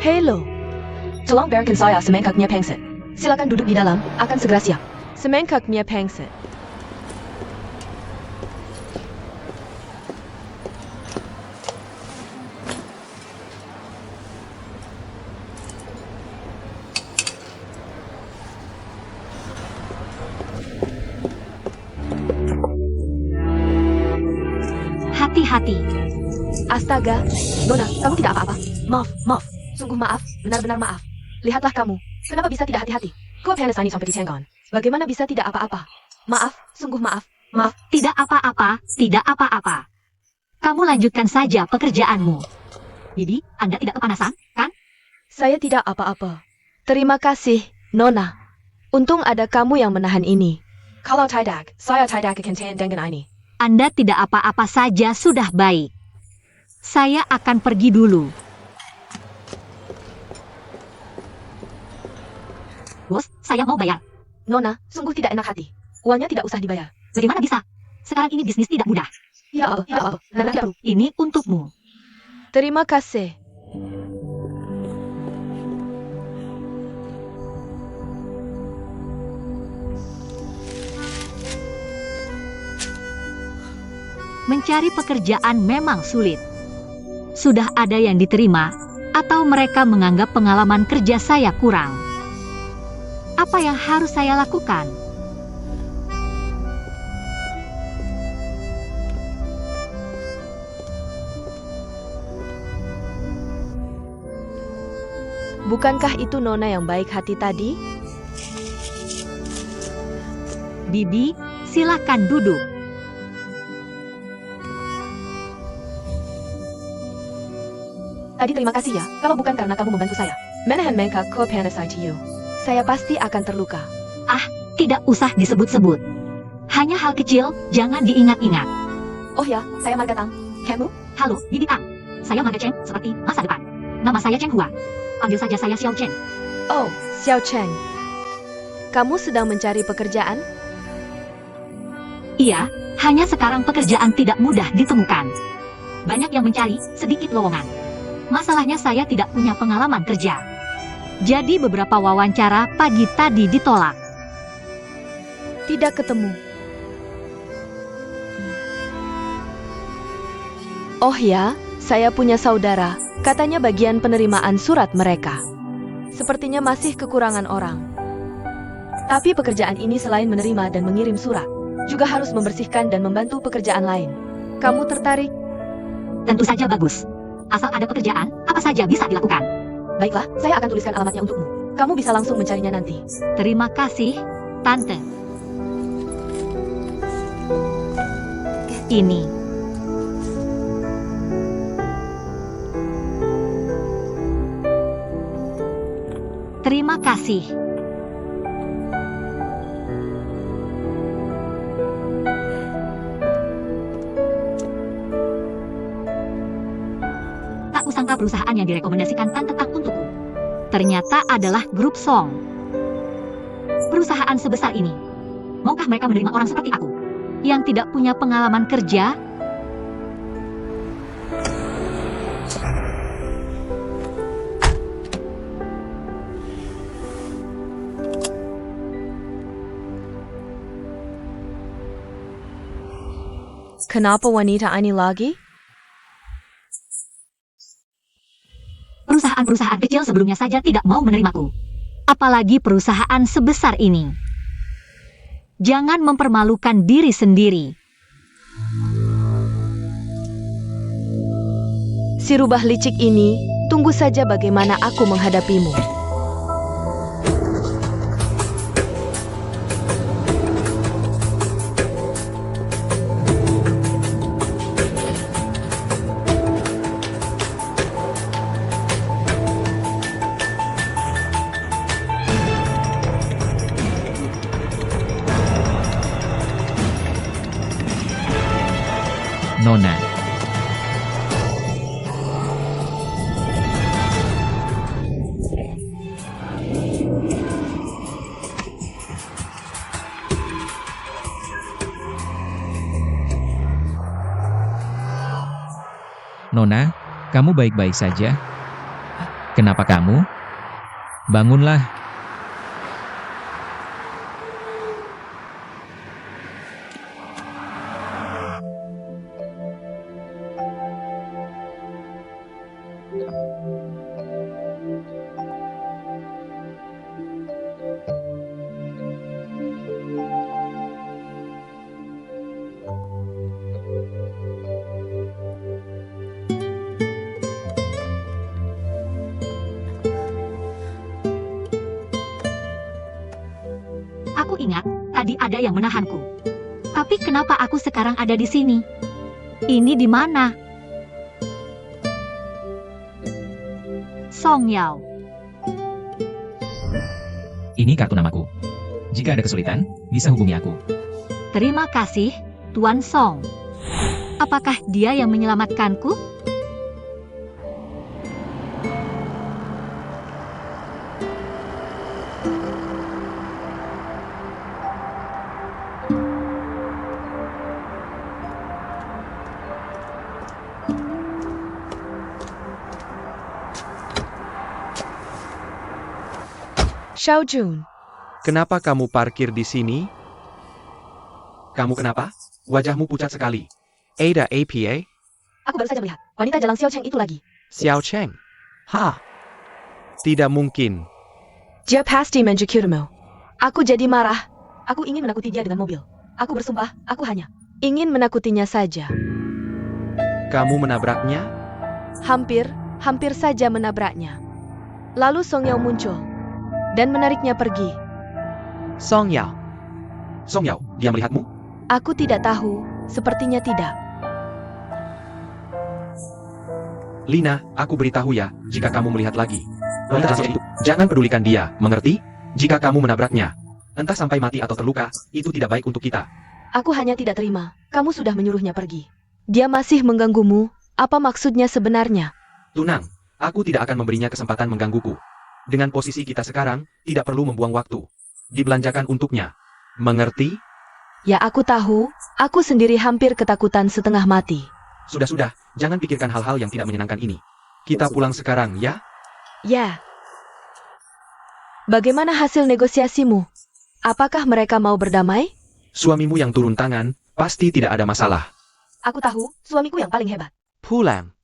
Hello. Tolong berikan saya semangkuknya pangsit. Silakan duduk di dalam, akan segera siap. Semangkuknya pangsit. Hati-hati. Astaga, Nona, kamu tidak apa-apa. Maaf. Sungguh maaf, benar-benar maaf. Lihatlah kamu, kenapa bisa tidak hati-hati? Kok panas ini sampai dicenggon? Bagaimana bisa tidak apa-apa? Maaf, sungguh maaf. Tidak apa-apa. Kamu lanjutkan saja pekerjaanmu. Bibi, Anda tidak kepanasan, kan? Saya tidak apa-apa. Terima kasih, Nona. Untung ada kamu yang menahan ini. Kalau tidak, saya tidak akan tahan dengan ini. Anda tidak apa-apa saja sudah baik. Saya akan pergi dulu. Bos, saya mau bayar. Nona, sungguh tidak enak hati. Uangnya tidak usah dibayar. Bagaimana bisa? Sekarang ini bisnis tidak mudah. Ya Allah, Nona tidak perlu. Ini untukmu. Terima kasih. Mencari pekerjaan memang sulit. Sudah ada yang diterima, atau mereka menganggap pengalaman kerja saya kurang. Apa yang harus saya lakukan? Bukankah itu Nona yang baik hati tadi? Bibi, silakan duduk. Tadi terima kasih ya, kalau bukan karena kamu membantu saya. Menahan mangkuk ko panas to you. Saya pasti akan terluka. Tidak usah disebut-sebut. Hanya hal kecil, jangan diingat-ingat. Oh ya, saya Marga Tang. Kamu? Halo, Bibi Tang. Saya Marga Cheng, seperti masa depan. Nama saya Cheng Hua. Panggil saja saya Xiao Cheng. Oh, Xiao Cheng. Kamu sedang mencari pekerjaan? Iya, hanya sekarang pekerjaan tidak mudah ditemukan. Banyak yang mencari, sedikit lowongan. Masalahnya saya tidak punya pengalaman kerja. Jadi beberapa wawancara pagi tadi ditolak. Tidak ketemu. Oh ya, saya punya saudara. Katanya bagian penerimaan surat mereka. Sepertinya masih kekurangan orang. Tapi pekerjaan ini selain menerima dan mengirim surat, juga harus membersihkan dan membantu pekerjaan lain. Kamu tertarik? Tentu saja bagus. Asal ada pekerjaan, apa saja bisa dilakukan. Baiklah, saya akan tuliskan alamatnya untukmu. Kamu bisa langsung mencarinya nanti. Terima kasih, Tante. Ini. Terima kasih. Tak kusangka perusahaan yang direkomendasikan Tante Tang untukku ternyata adalah grup Song. Perusahaan sebesar ini, maukah mereka menerima orang seperti aku yang tidak punya pengalaman kerja? Kenapa wanita ini lagi? Perusahaan-perusahaan kecil sebelumnya saja tidak mau menerimaku. Apalagi perusahaan sebesar ini. Jangan mempermalukan diri sendiri. Si rubah licik ini, tunggu saja bagaimana aku menghadapimu. Nona. Nona, kamu baik-baik saja? Kenapa kamu? Bangunlah. Aku ingat, tadi ada yang menahanku. Tapi kenapa aku sekarang ada di sini? Ini di mana? Song Yao. Ini kartu namaku. Jika ada kesulitan, bisa hubungi aku. Terima kasih, Tuan Song. Apakah dia yang menyelamatkanku? Xiao Jun, Kenapa kamu parkir di sini? Kamu kenapa? Wajahmu pucat sekali. Ada APA? aku baru saja melihat wanita jalan Xiao Cheng itu lagi. Xiao Cheng? Hah? Tidak mungkin. Dia pasti menjekirmu. Aku jadi marah. Aku ingin menakuti dia dengan mobil. Aku bersumpah, aku hanya ingin menakutinya saja. Kamu menabraknya? Hampir saja menabraknya. Lalu Song Yao muncul dan menariknya pergi. Song Yao. Song Yao, dia melihatmu? Aku tidak tahu, sepertinya tidak. Lina, aku beritahu ya, jika kamu melihat lagi. Wanita jalan itu, jangan pedulikan dia, mengerti? Jika kamu menabraknya, entah sampai mati atau terluka, itu tidak baik untuk kita. Aku hanya tidak terima, kamu sudah menyuruhnya pergi. Dia masih mengganggumu, apa maksudnya sebenarnya? Tunang, aku tidak akan memberinya kesempatan menggangguku. Dengan posisi kita sekarang, tidak perlu membuang waktu. Dibelanjakan untuknya. Mengerti? Ya aku tahu, aku sendiri hampir ketakutan setengah mati. Sudah, jangan pikirkan hal-hal yang tidak menyenangkan ini. Kita pulang sekarang, ya? Ya. Bagaimana hasil negosiasimu? Apakah mereka mau berdamai? Suamimu yang turun tangan, pasti tidak ada masalah. Aku tahu, suamiku yang paling hebat. Pulang.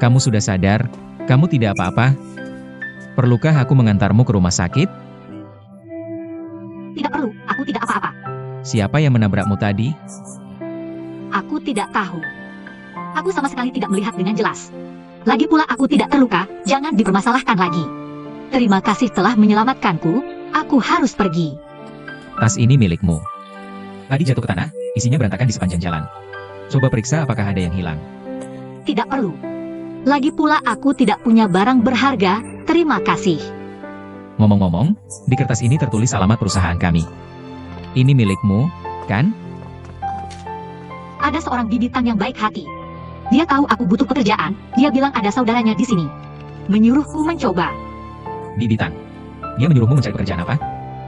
Kamu sudah sadar? Kamu tidak apa-apa? Perlukah aku mengantarmu ke rumah sakit? Tidak perlu, aku tidak apa-apa. Siapa yang menabrakmu tadi? Aku tidak tahu. Aku sama sekali tidak melihat dengan jelas. Lagi pula aku tidak terluka, jangan dipermasalahkan lagi. Terima kasih telah menyelamatkanku, aku harus pergi. Tas ini milikmu. Tadi jatuh ke tanah, isinya berantakan di sepanjang jalan. Coba periksa apakah ada yang hilang. Tidak perlu. Lagi pula aku tidak punya barang berharga, terima kasih. Ngomong-ngomong, di kertas ini tertulis alamat perusahaan kami. Ini milikmu, kan? Ada seorang bibitang yang baik hati. Dia tahu aku butuh pekerjaan, dia bilang ada saudaranya di sini. Menyuruhku mencoba. Bibitan. Dia menyuruhmu mencari pekerjaan apa?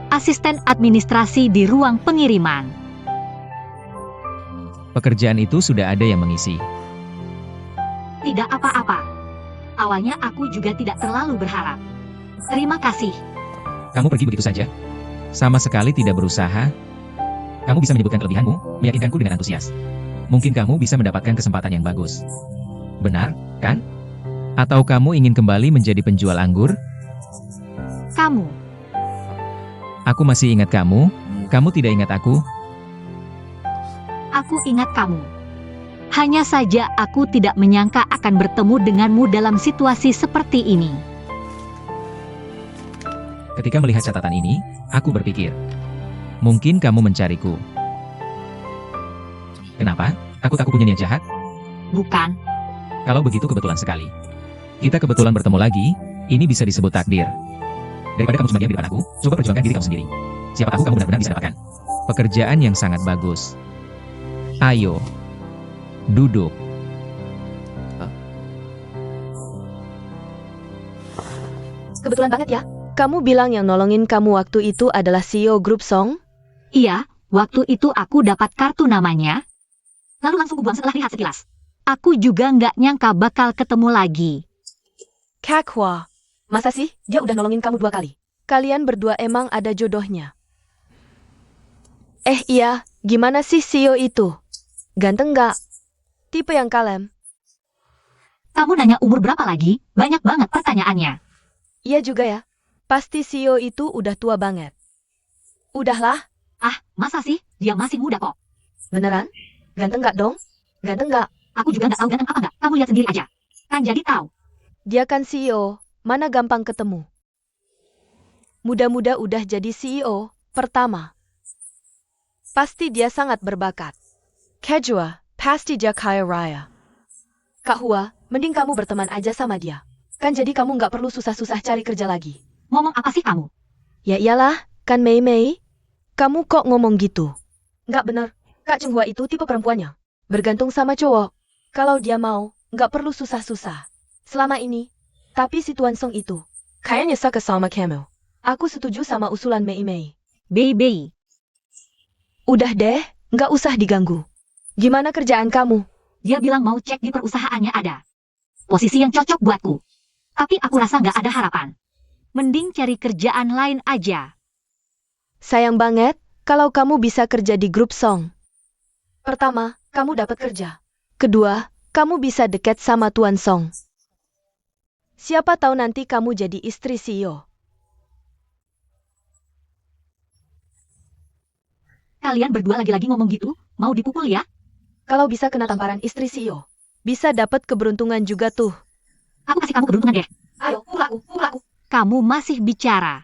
Asisten administrasi di ruang pengiriman. Pekerjaan itu sudah ada yang mengisi. Tidak apa-apa. Awalnya aku juga tidak terlalu berharap. Terima kasih. Kamu pergi begitu saja? Sama sekali tidak berusaha? Kamu bisa menyebutkan kelebihanmu, meyakinkanku dengan antusias. Mungkin kamu bisa mendapatkan kesempatan yang bagus. Benar, kan? Atau kamu ingin kembali menjadi penjual anggur? Kamu. Aku masih ingat kamu. Kamu tidak ingat aku? Aku ingat kamu. Hanya saja aku tidak menyangka akan bertemu denganmu dalam situasi seperti ini. Ketika melihat catatan ini, aku berpikir, mungkin kamu mencariku. Kenapa? Aku punya niat jahat? Bukan. Kalau begitu kebetulan sekali. Kita kebetulan bertemu lagi, ini bisa disebut takdir. Daripada kamu cuma diam di depan aku, coba perjuangkan diri kamu sendiri. Siapa tahu kamu benar-benar bisa dapatkan pekerjaan yang sangat bagus. Ayo. Duduk. Kebetulan banget ya. Kamu bilang yang nolongin kamu waktu itu adalah CEO grup Song? Iya, waktu itu aku dapat kartu namanya. Lalu langsung kubuang setelah lihat sekilas. Aku juga nggak nyangka bakal ketemu lagi. Kakhwa. Masa sih dia udah nolongin kamu 2 kali? Kalian berdua emang ada jodohnya. Iya, gimana sih CEO itu? Ganteng nggak? Tipe yang kalem? Kamu nanya umur berapa lagi? Banyak banget pertanyaannya. Iya juga ya. Pasti CEO itu udah tua banget. Udahlah, Ah, masa sih? Dia masih muda kok. beneran? Ganteng nggak dong? Ganteng nggak? Aku juga nggak tahu ganteng apa nggak. Kamu lihat sendiri aja. Kan jadi tahu. Dia kan CEO, mana gampang ketemu. Muda-muda udah jadi CEO, pertama. Pasti dia sangat berbakat. Kedua, pasti dia kaya raya. Kak Hua, mending kamu berteman aja sama dia. Kan jadi kamu nggak perlu susah-susah cari kerja lagi. Ngomong apa sih kamu? Ya iyalah, kan Mei Mei. Kamu kok ngomong gitu? Nggak bener, Kak Chenghua itu tipe perempuannya. Bergantung sama cowok. Kalau dia mau, nggak perlu susah-susah. Selama ini. Tapi si Tuan Song itu, kayaknya suka sama kamu. Aku setuju sama usulan Mei Mei. Baby. Udah deh, nggak usah diganggu. Gimana kerjaan kamu? Dia bilang mau cek di perusahaannya ada posisi yang cocok buatku. Tapi aku rasa nggak ada harapan. Mending cari kerjaan lain aja. Sayang banget, kalau kamu bisa kerja di grup Song. Pertama, kamu dapat kerja. Kedua, kamu bisa dekat sama Tuan Song. Siapa tahu nanti kamu jadi istri CEO. Kalian berdua lagi-lagi ngomong gitu? Mau dipukul ya? Kalau bisa kena tamparan istri CEO, bisa dapat keberuntungan juga tuh. Aku kasih kamu keberuntungan deh. Ayo, pukul aku, pukul aku. Kamu masih bicara.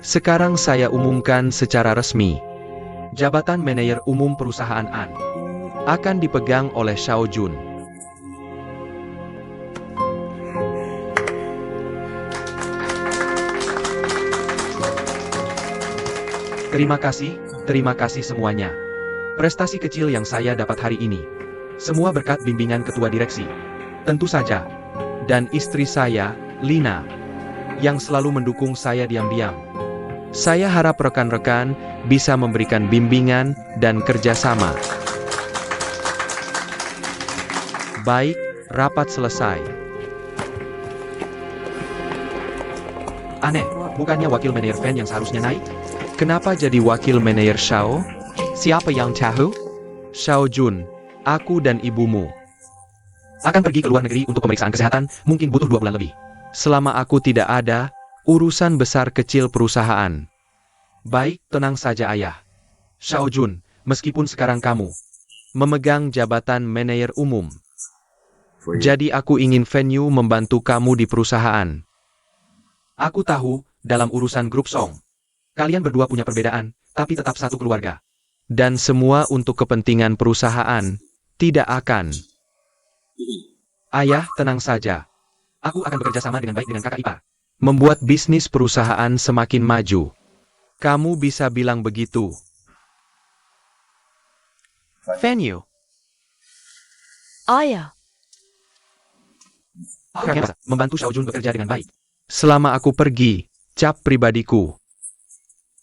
Sekarang saya umumkan secara resmi. Jabatan Manajer Umum Perusahaan An akan dipegang oleh Xiao Jun. Terima kasih semuanya. Prestasi kecil yang saya dapat hari ini. Semua berkat bimbingan ketua direksi. Tentu saja. Dan istri saya, Lina, yang selalu mendukung saya diam-diam. Saya harap rekan-rekan bisa memberikan bimbingan dan kerjasama. Baik, rapat selesai. Aneh, bukannya wakil manajer Fan yang seharusnya naik? Kenapa jadi wakil manajer Xiao? Siapa yang tahu? Xiao Jun, aku dan ibumu akan pergi ke luar negeri untuk pemeriksaan kesehatan, mungkin butuh 2 bulan lebih. Selama aku tidak ada, urusan besar kecil perusahaan. Baik, tenang saja ayah. Xiao Jun, meskipun sekarang kamu memegang jabatan manajer umum, jadi aku ingin venue membantu kamu di perusahaan. Aku tahu, dalam urusan grup Song, kalian berdua punya perbedaan, tapi tetap satu keluarga. Dan semua untuk kepentingan perusahaan, tidak akan. Ayah, tenang saja. Aku akan bekerja sama dengan baik dengan kakak ipar. Membuat bisnis perusahaan semakin maju. Kamu bisa bilang begitu. Venue. Ayah, Membantu Xiao Jun bekerja dengan baik. Selama aku pergi, cap pribadiku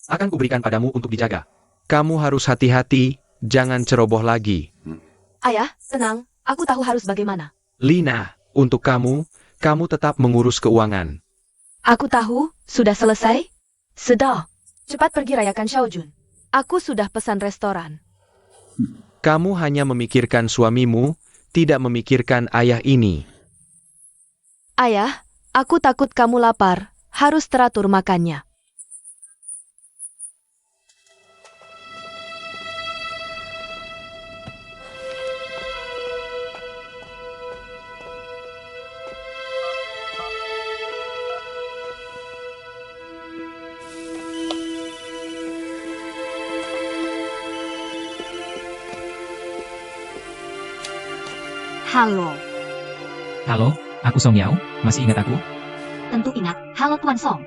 akan kuberikan padamu untuk dijaga. Kamu harus hati-hati, jangan ceroboh lagi. ayah, tenang. Aku tahu harus bagaimana. Lina, untuk kamu tetap mengurus keuangan. Aku tahu, sudah selesai? Sudah. Cepat pergi rayakan Xiao Jun. Aku sudah pesan restoran. Kamu hanya memikirkan suamimu, tidak memikirkan ayah ini. Ayah, aku takut kamu lapar. Harus teratur makannya. Halo. Halo, Aku Song Yao, masih ingat aku? Tentu ingat. Halo Tuan Song.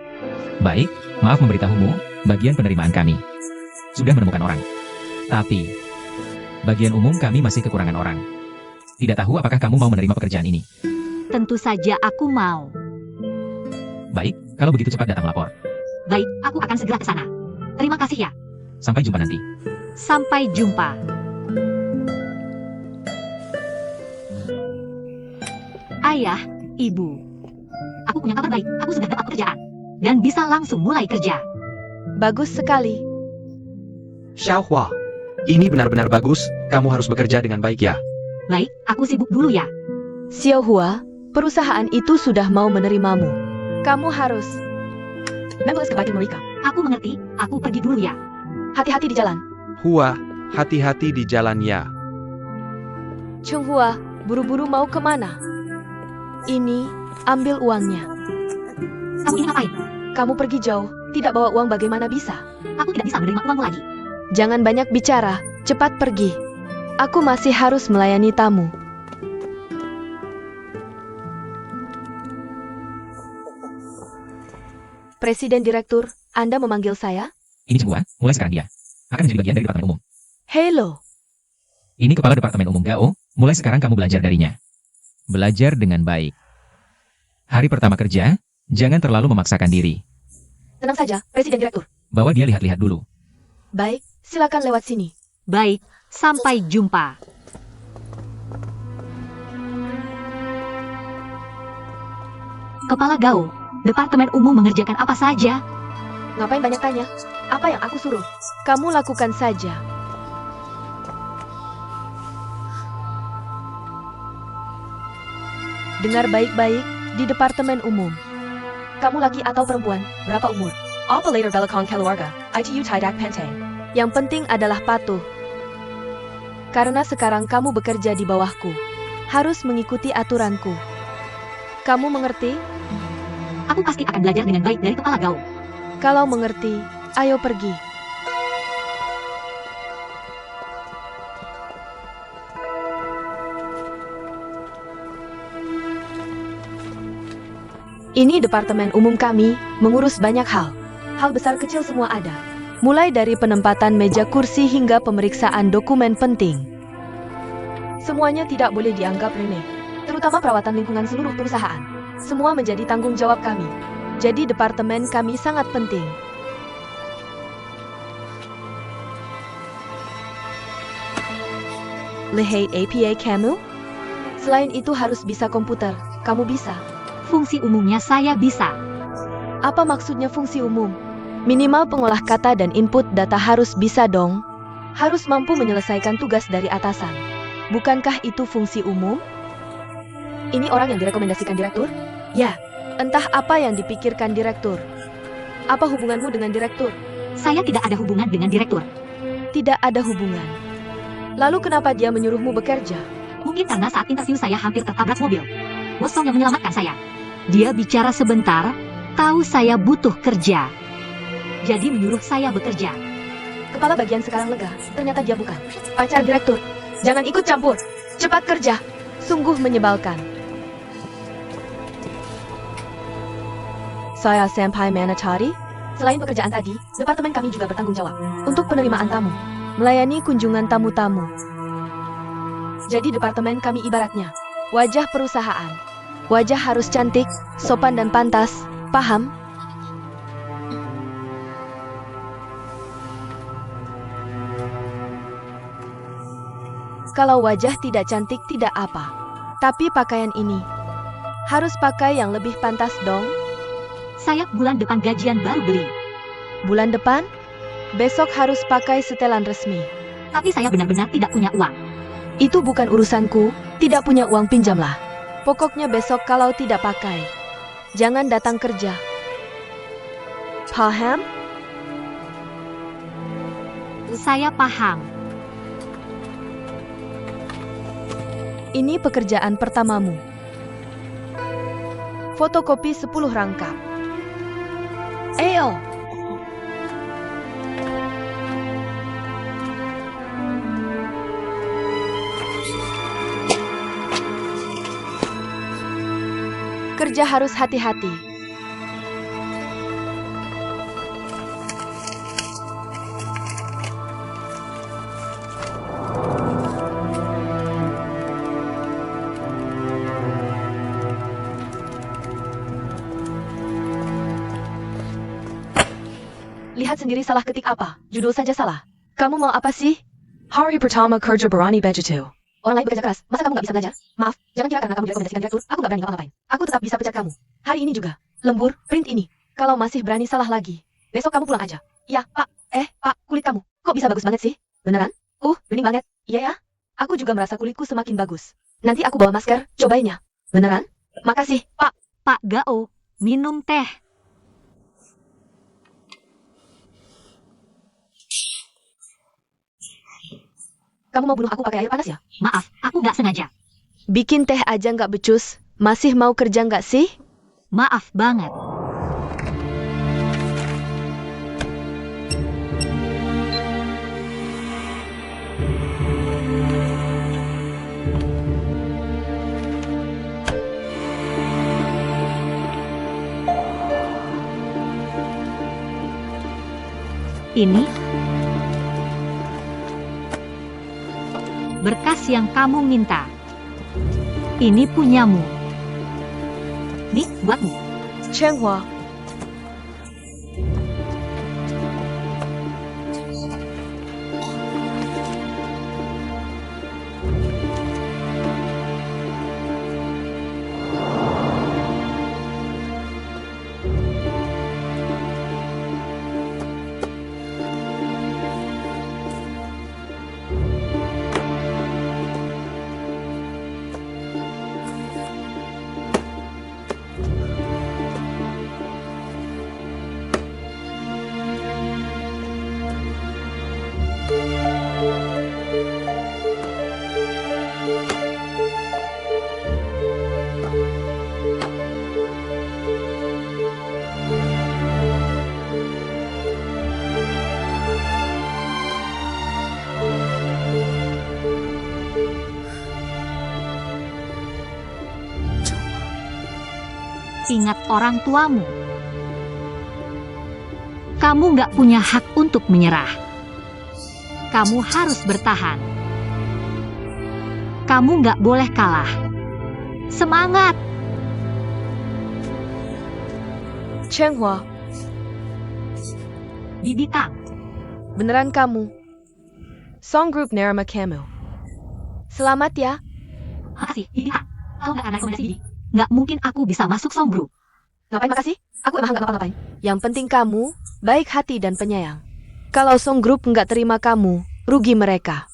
Baik, maaf memberitahumu, bagian penerimaan kami sudah menemukan orang. Tapi, bagian umum kami masih kekurangan orang. Tidak tahu apakah kamu mau menerima pekerjaan ini. Tentu saja aku mau. Baik, kalau begitu cepat datang lapor. Baik, aku akan segera ke sana. Terima kasih ya. Sampai jumpa nanti. Sampai jumpa. Ayah, Ibu. Aku punya kabar baik. Aku sudah dapat pekerjaan. Dan bisa langsung mulai kerja. Bagus sekali. Xiaohua, ini benar-benar bagus, kamu harus bekerja dengan baik ya. Baik, aku sibuk dulu ya. Xiaohua, perusahaan itu sudah mau menerimamu. Kamu harus membalas kebaikan mereka. Aku mengerti, aku pergi dulu ya. Hati-hati di jalan. Hua, hati-hati di jalan ya. Chung Hua, buru-buru mau kemana? Ini, ambil uangnya. Kamu ingin ngapain? Kamu pergi jauh, tidak bawa uang bagaimana bisa? Aku tidak bisa menerima uangmu lagi. Jangan banyak bicara, cepat pergi. Aku masih harus melayani tamu. Presiden Direktur, Anda memanggil saya? Ini Cengguan, mulai sekarang dia akan menjadi bagian dari Departemen Umum. Hello. Ini Kepala Departemen Umum Gao, mulai sekarang kamu belajar darinya. Belajar dengan baik. Hari pertama kerja, jangan terlalu memaksakan diri. Tenang saja, Presiden Direktur. Bawa dia lihat-lihat dulu. Baik, silakan lewat sini. Baik, sampai jumpa. Kepala Gao, Departemen Umum mengerjakan apa saja? Ngapain banyak tanya? Apa yang aku suruh? Kamu lakukan saja. Dengar baik-baik, di Departemen Umum. Kamu laki atau perempuan? Berapa umur? Operator Belakang Keluarga, ITU Tidak Penting. Yang penting adalah patuh. Karena sekarang kamu bekerja di bawahku. Harus mengikuti aturanku. Kamu mengerti? Aku pasti akan belajar dengan baik dari Kepala Gao. Kalau mengerti, ayo pergi. Ini departemen umum kami, mengurus banyak hal. Hal besar kecil semua ada. Mulai dari penempatan meja kursi hingga pemeriksaan dokumen penting. Semuanya tidak boleh dianggap remeh, terutama perawatan lingkungan seluruh perusahaan. Semua menjadi tanggung jawab kami. Jadi departemen kami sangat penting. Lehei APA kamu? Selain itu harus bisa komputer. Kamu bisa. Fungsi umumnya saya bisa. Apa maksudnya fungsi umum? Minimal pengolah kata dan input data harus bisa dong. Harus mampu menyelesaikan tugas dari atasan. Bukankah itu fungsi umum? Ini orang yang direkomendasikan direktur? Ya, entah apa yang dipikirkan direktur. Apa hubunganmu dengan direktur? Saya tidak ada hubungan dengan direktur. Tidak ada hubungan. Lalu kenapa dia menyuruhmu bekerja? Mungkin karena saat interview saya hampir tertabrak mobil. Bos Song yang menyelamatkan saya. Dia bicara sebentar, tahu saya butuh kerja. Jadi menyuruh saya bekerja. Kepala bagian sekarang lega, ternyata dia bukan pacar direktur. Jangan ikut campur, cepat kerja. Sungguh menyebalkan. Saya Senpai Manatari. Selain pekerjaan tadi, departemen kami juga bertanggung jawab untuk penerimaan tamu, melayani kunjungan tamu-tamu. Jadi departemen kami ibaratnya wajah perusahaan. Wajah harus cantik, sopan dan pantas, paham? Kalau wajah tidak cantik tidak apa. Tapi pakaian ini harus pakai yang lebih pantas dong. Saya bulan depan gajian baru beli. Bulan depan? Besok harus pakai setelan resmi. Tapi saya benar-benar tidak punya uang. Itu bukan urusanku, tidak punya uang pinjamlah. Pokoknya besok kalau tidak pakai, jangan datang kerja. Paham? Saya paham. Ini pekerjaan pertamamu. Fotokopi 10 rangkap. Ayo! Kerja harus hati-hati. Lihat sendiri salah ketik apa, judul saja salah. Kamu mau apa sih? Hari pertama kerja berani begitu. Orang lain bekerja keras, masa kamu nggak bisa belajar? Maaf, jangan kira karena kamu direkomendasikan direktur, aku nggak berani ngapa-ngapain. Aku tetap bisa pecat kamu. Hari ini juga. Lembur, print ini. Kalau masih berani salah lagi, besok kamu pulang aja. Ya, Pak. Pak, kulit kamu. Kok bisa bagus banget sih? Beneran? Bening banget. Iya ya? Aku juga merasa kulitku semakin bagus. Nanti aku bawa masker, cobain ya. Beneran? Makasih, Pak. Pak Gao, minum teh. Kamu mau bunuh aku pakai air panas ya? Maaf, aku nggak sengaja. Bikin teh aja nggak becus. Masih mau kerja nggak sih? Maaf banget. Ini berkas yang kamu minta. Ini punyamu. Nih, buatmu. Chenghua. Ingat orang tuamu. Kamu nggak punya hak untuk menyerah. Kamu harus bertahan. Kamu nggak boleh kalah. Semangat! Chenghua, Bibi Tang, beneran kamu? Song Group nerima kamu. Selamat ya. makasih, Bibi Tang. Kalau nggak ada rekomendasi Bibi, nggak mungkin aku bisa masuk Song Group. Ngapain makasih? Aku emang nggak ngapa-ngapain. Yang penting kamu, baik hati dan penyayang. Kalau Song Group nggak terima kamu, rugi mereka.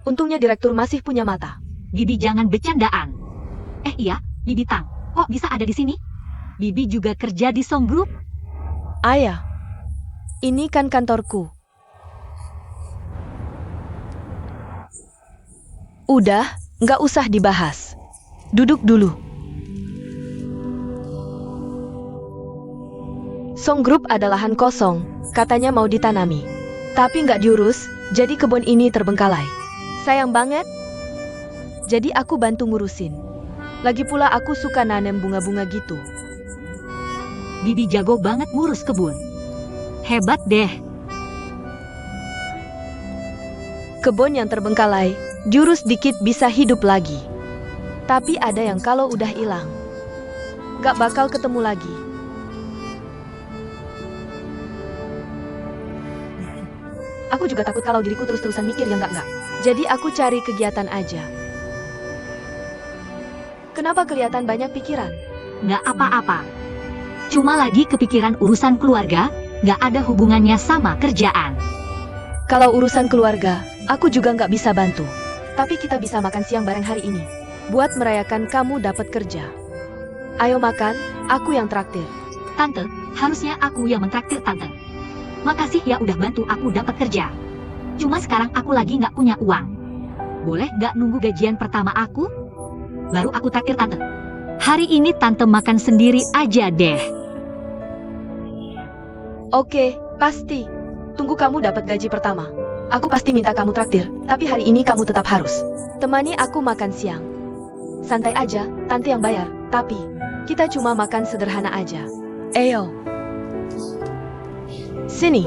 Untungnya direktur masih punya mata. Bibi jangan bercandaan. Iya, Bibi Tang, kok bisa ada di sini? Bibi juga kerja di Song Group? Ayah, ini kan kantorku. Udah, nggak usah dibahas. Duduk dulu. Song Group ada lahan kosong, katanya mau ditanami. Tapi nggak diurus, jadi kebun ini terbengkalai. Sayang banget. Jadi aku bantu ngurusin. Lagi pula aku suka nanem bunga-bunga gitu. Bibi jago banget ngurus kebun. Hebat deh. Kebun yang terbengkalai, jurus dikit bisa hidup lagi. Tapi ada yang kalau udah hilang, gak bakal ketemu lagi. Aku juga takut kalau diriku terus-terusan mikir yang enggak. Jadi aku cari kegiatan aja. Kenapa kelihatan banyak pikiran? Nggak apa-apa. Cuma lagi kepikiran urusan keluarga, nggak ada hubungannya sama kerjaan. Kalau urusan keluarga, aku juga nggak bisa bantu. Tapi kita bisa makan siang bareng hari ini. Buat merayakan kamu dapat kerja. Ayo makan, aku yang traktir. Tante, harusnya aku yang mentraktir Tante. Makasih ya udah bantu aku dapat kerja. Cuma sekarang aku lagi nggak punya uang. Boleh nggak nunggu gajian pertama aku? Baru aku traktir Tante. Hari ini Tante makan sendiri aja deh. Oke, pasti. Tunggu kamu dapat gaji pertama. Aku pasti minta kamu traktir, tapi hari ini kamu tetap harus temani aku makan siang. Santai aja, Tante yang bayar, tapi Kita cuma makan sederhana aja. Ayo. Sini.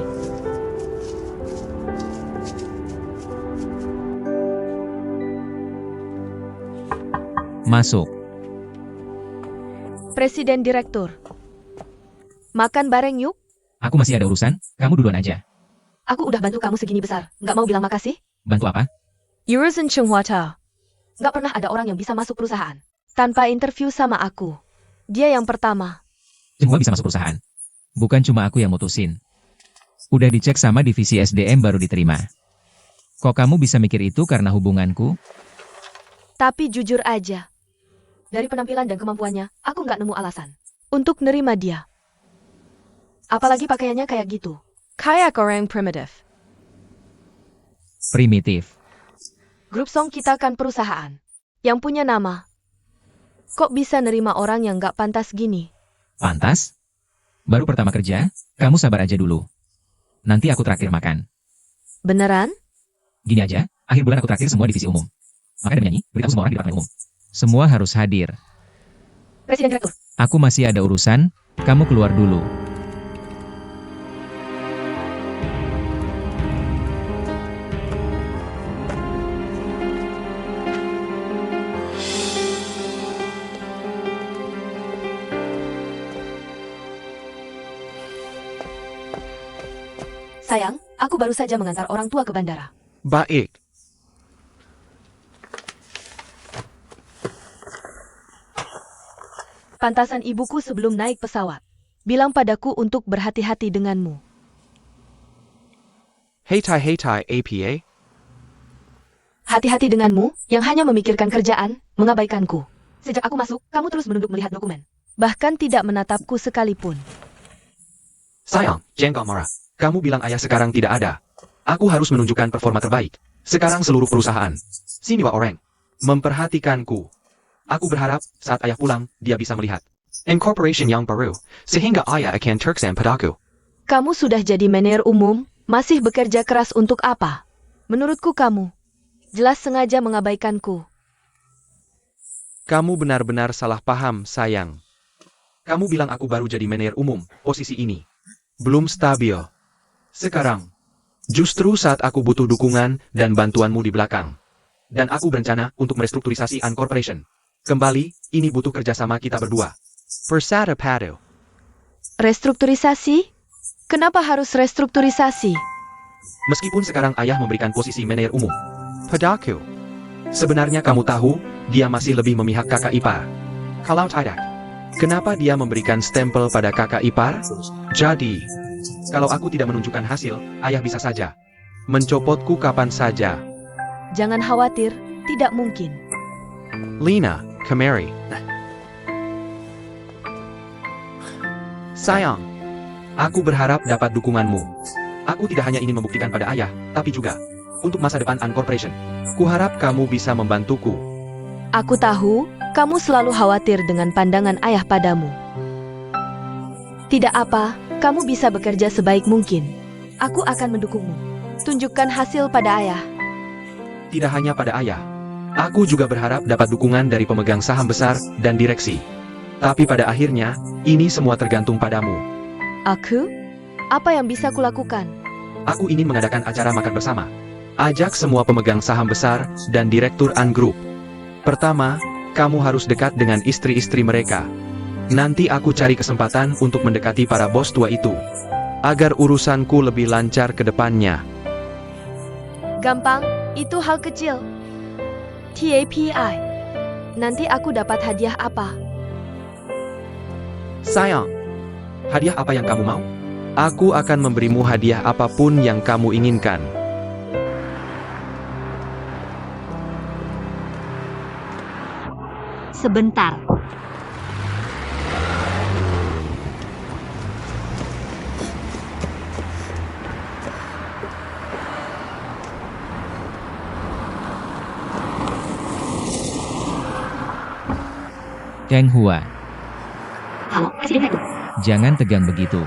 Masuk. Presiden Direktur. Makan bareng yuk. Aku masih ada urusan, kamu duluan aja. Aku udah bantu kamu segini besar. Nggak mau bilang makasih? Bantu apa? Yurizon Chunghwata. Nggak pernah ada orang yang bisa masuk perusahaan tanpa interview sama aku. Dia yang pertama. Semua bisa masuk perusahaan. Bukan cuma aku yang mutusin. Udah dicek sama divisi SDM baru diterima. Kok kamu bisa mikir itu karena hubunganku? Tapi jujur aja. Dari penampilan dan kemampuannya, aku nggak nemu alasan untuk nerima dia. Apalagi pakaiannya kayak gitu. Kayak orang primitif. Primitif. Grup Song kita kan perusahaan yang punya nama. Kok bisa nerima orang yang nggak pantas gini? Pantas? Baru pertama kerja, kamu sabar aja dulu. Nanti aku traktir makan. Beneran? Gini aja, akhir bulan aku traktir semua divisi umum. Maka ada menyanyi, beritahu semua orang di departemen umum. Semua harus hadir. Presiden Direktur. Aku masih ada urusan, kamu keluar dulu. Sayang, aku baru saja mengantar orang tua ke bandara. Baik. Pantasan ibuku sebelum naik pesawat bilang padaku untuk berhati-hati denganmu. Hei tai APA. Hati-hati denganmu yang hanya memikirkan kerjaan, mengabaikanku. Sejak aku masuk, kamu terus menunduk melihat dokumen. Bahkan tidak menatapku sekalipun. Sayang, jangan marah. Kamu bilang ayah sekarang tidak ada. Aku harus menunjukkan performa terbaik. Sekarang seluruh perusahaan. Sini Wak Orang. Memperhatikanku. Aku berharap saat ayah pulang, dia bisa melihat incorporation yang baru, sehingga ayah akan terkesan padaku. Kamu sudah jadi manajer umum, masih bekerja keras untuk apa? Menurutku kamu jelas sengaja mengabaikanku. Kamu benar-benar salah paham, sayang. Kamu bilang aku baru jadi manajer umum, posisi ini belum stabil. Sekarang, justru saat aku butuh dukungan dan bantuanmu di belakang. Dan aku berencana untuk merestrukturisasi Uncorporation. Kembali, ini butuh kerjasama kita berdua. Persada padu. Restrukturisasi? Kenapa harus restrukturisasi? Meskipun sekarang ayah memberikan posisi manajer umum padaku, sebenarnya kamu tahu, dia masih lebih memihak kakak ipar. Kalau tidak, kenapa dia memberikan stempel pada kakak ipar? Jadi, kalau aku tidak menunjukkan hasil, ayah bisa saja mencopotku kapan saja. Jangan khawatir, tidak mungkin. Lina, kemari. Sayang, aku berharap dapat dukunganmu. Aku tidak hanya ingin membuktikan pada ayah, tapi juga untuk masa depan Uncorporation. Kuharap kamu bisa membantuku. Aku tahu, kamu selalu khawatir dengan pandangan ayah padamu. Tidak apa, kamu bisa bekerja sebaik mungkin. Aku akan mendukungmu. Tunjukkan hasil pada ayah. Tidak hanya pada ayah. Aku juga berharap dapat dukungan dari pemegang saham besar dan direksi. Tapi pada akhirnya, ini semua tergantung padamu. Aku? Apa yang bisa kulakukan? Aku ingin mengadakan acara makan bersama. Ajak semua pemegang saham besar dan direktur An Group. Pertama, kamu harus dekat dengan istri-istri mereka. Nanti aku cari kesempatan untuk mendekati para bos tua itu, agar urusanku lebih lancar ke depannya. Gampang, itu hal kecil. TAPI. Nanti aku dapat hadiah apa? Sayang, hadiah apa yang kamu mau? Aku akan memberimu hadiah apapun yang kamu inginkan. Sebentar. Kang Hua, Halo, Presiden Direktur. jangan tegang begitu.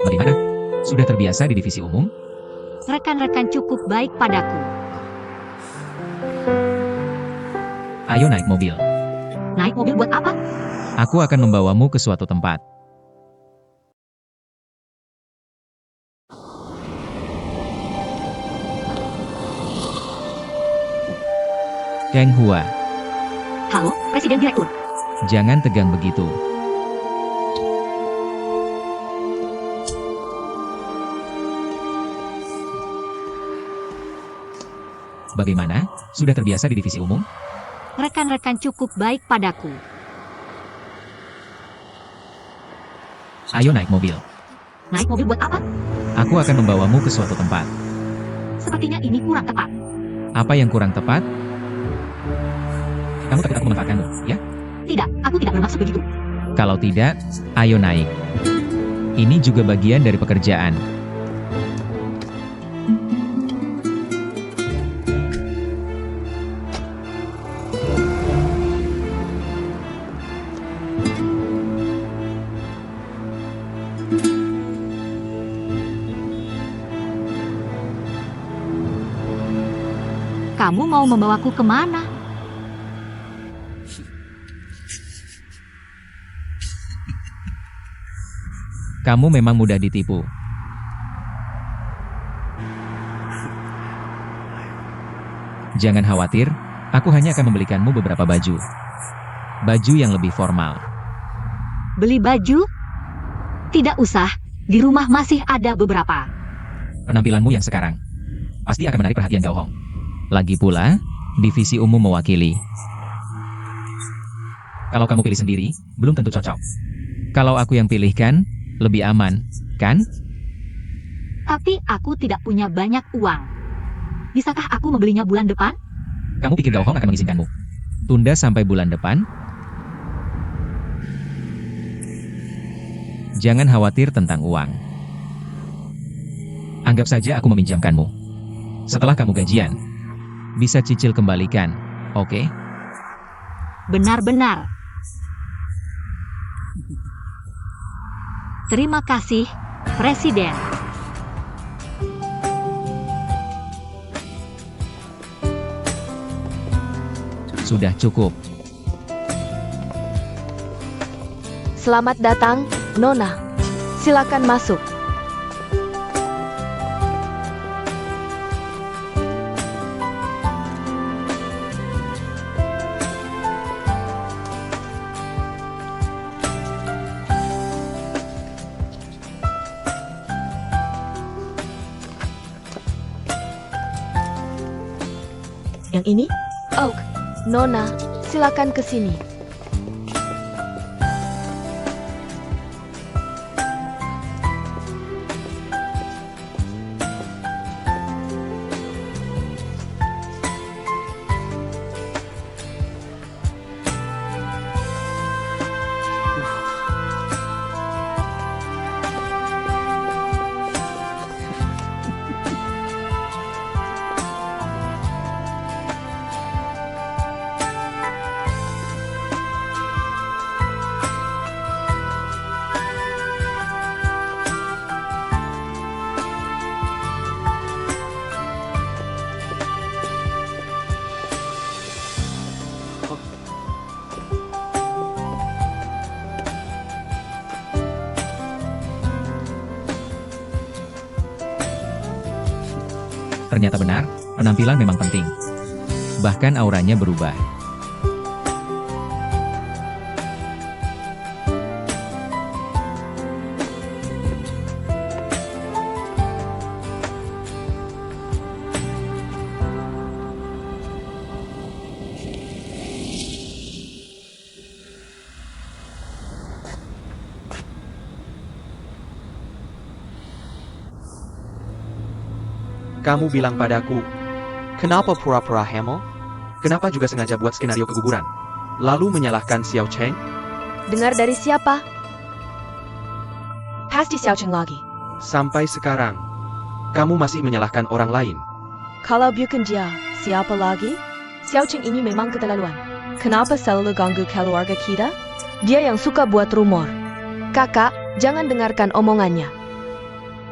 Bagaimana? Sudah terbiasa di divisi umum? Rekan-rekan cukup baik padaku. Ayo naik mobil. Naik mobil buat apa? Aku akan membawamu ke suatu tempat. Kang Hua, Halo, Presiden Direktur. jangan tegang begitu. Bagaimana? Sudah terbiasa di divisi umum? Rekan-rekan cukup baik padaku. Ayo naik mobil. Naik mobil buat apa? Aku akan membawamu ke suatu tempat. Sepertinya ini kurang tepat. Apa yang kurang tepat? Kamu takut aku memanfaatkanmu, ya? Tidak, aku tidak bermaksud begitu. Kalau tidak, ayo naik. Ini juga bagian dari pekerjaan. Kamu mau membawaku kemana? Kamu memang mudah ditipu. Jangan khawatir, aku hanya akan membelikanmu beberapa baju. Baju yang lebih formal. Beli baju? Tidak usah, di rumah masih ada beberapa. Penampilanmu yang sekarang pasti akan menarik perhatian Gao Hong. Lagi pula, divisi umum mewakili. Kalau kamu pilih sendiri, belum tentu cocok. Kalau aku yang pilihkan, lebih aman, kan? Tapi aku tidak punya banyak uang. Bisakah aku membelinya bulan depan? Kamu pikir Gao Hong akan mengizinkanmu? Tunda sampai bulan depan? Jangan khawatir tentang uang. Anggap saja aku meminjamkanmu. Setelah kamu gajian, bisa cicil kembalikan, oke? Benar-benar. Terima kasih, Presiden. Sudah cukup. Selamat datang, Nona. Silakan masuk. Yang ini? Oh, Nona, silakan ke sini. Ternyata benar, penampilan memang penting. Bahkan auranya berubah. Kamu bilang padaku, kenapa pura-pura hamil? Kenapa juga sengaja buat skenario keguguran? Lalu menyalahkan Xiao Cheng? Dengar dari siapa? Pasti Xiao Cheng lagi. Sampai sekarang, kamu masih menyalahkan orang lain. Kalau bukan dia, siapa lagi? Xiao Cheng ini memang keterlaluan. Kenapa selalu ganggu keluarga kita? Dia yang suka buat rumor. Kakak, jangan dengarkan omongannya.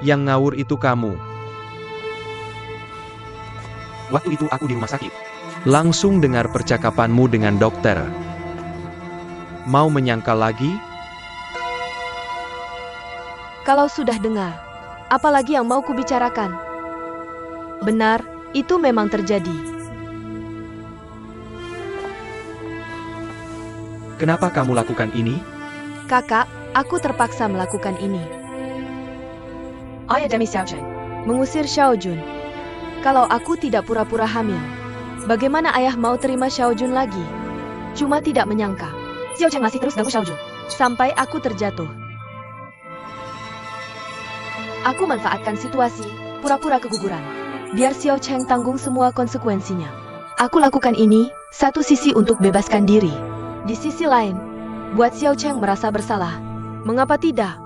Yang ngawur itu kamu. Waktu itu aku di rumah sakit. Langsung dengar percakapanmu dengan dokter. Mau menyangkal lagi? Kalau sudah dengar, apalagi yang mau kubicarakan? Benar, itu memang terjadi. Kenapa kamu lakukan ini? Kakak, aku terpaksa melakukan ini. Ayah demi Xiao Cheng. Mengusir Xiao Jun. Kalau aku tidak pura-pura hamil, bagaimana ayah mau terima Xiao Jun lagi? Cuma tidak menyangka, Xiao Cheng masih terus ganggu Xiao Jun. Sampai aku terjatuh. Aku manfaatkan situasi, pura-pura keguguran. Biar Xiao Cheng tanggung semua konsekuensinya. Aku lakukan ini, satu sisi untuk bebaskan diri. Di sisi lain, buat Xiao Cheng merasa bersalah. Mengapa tidak?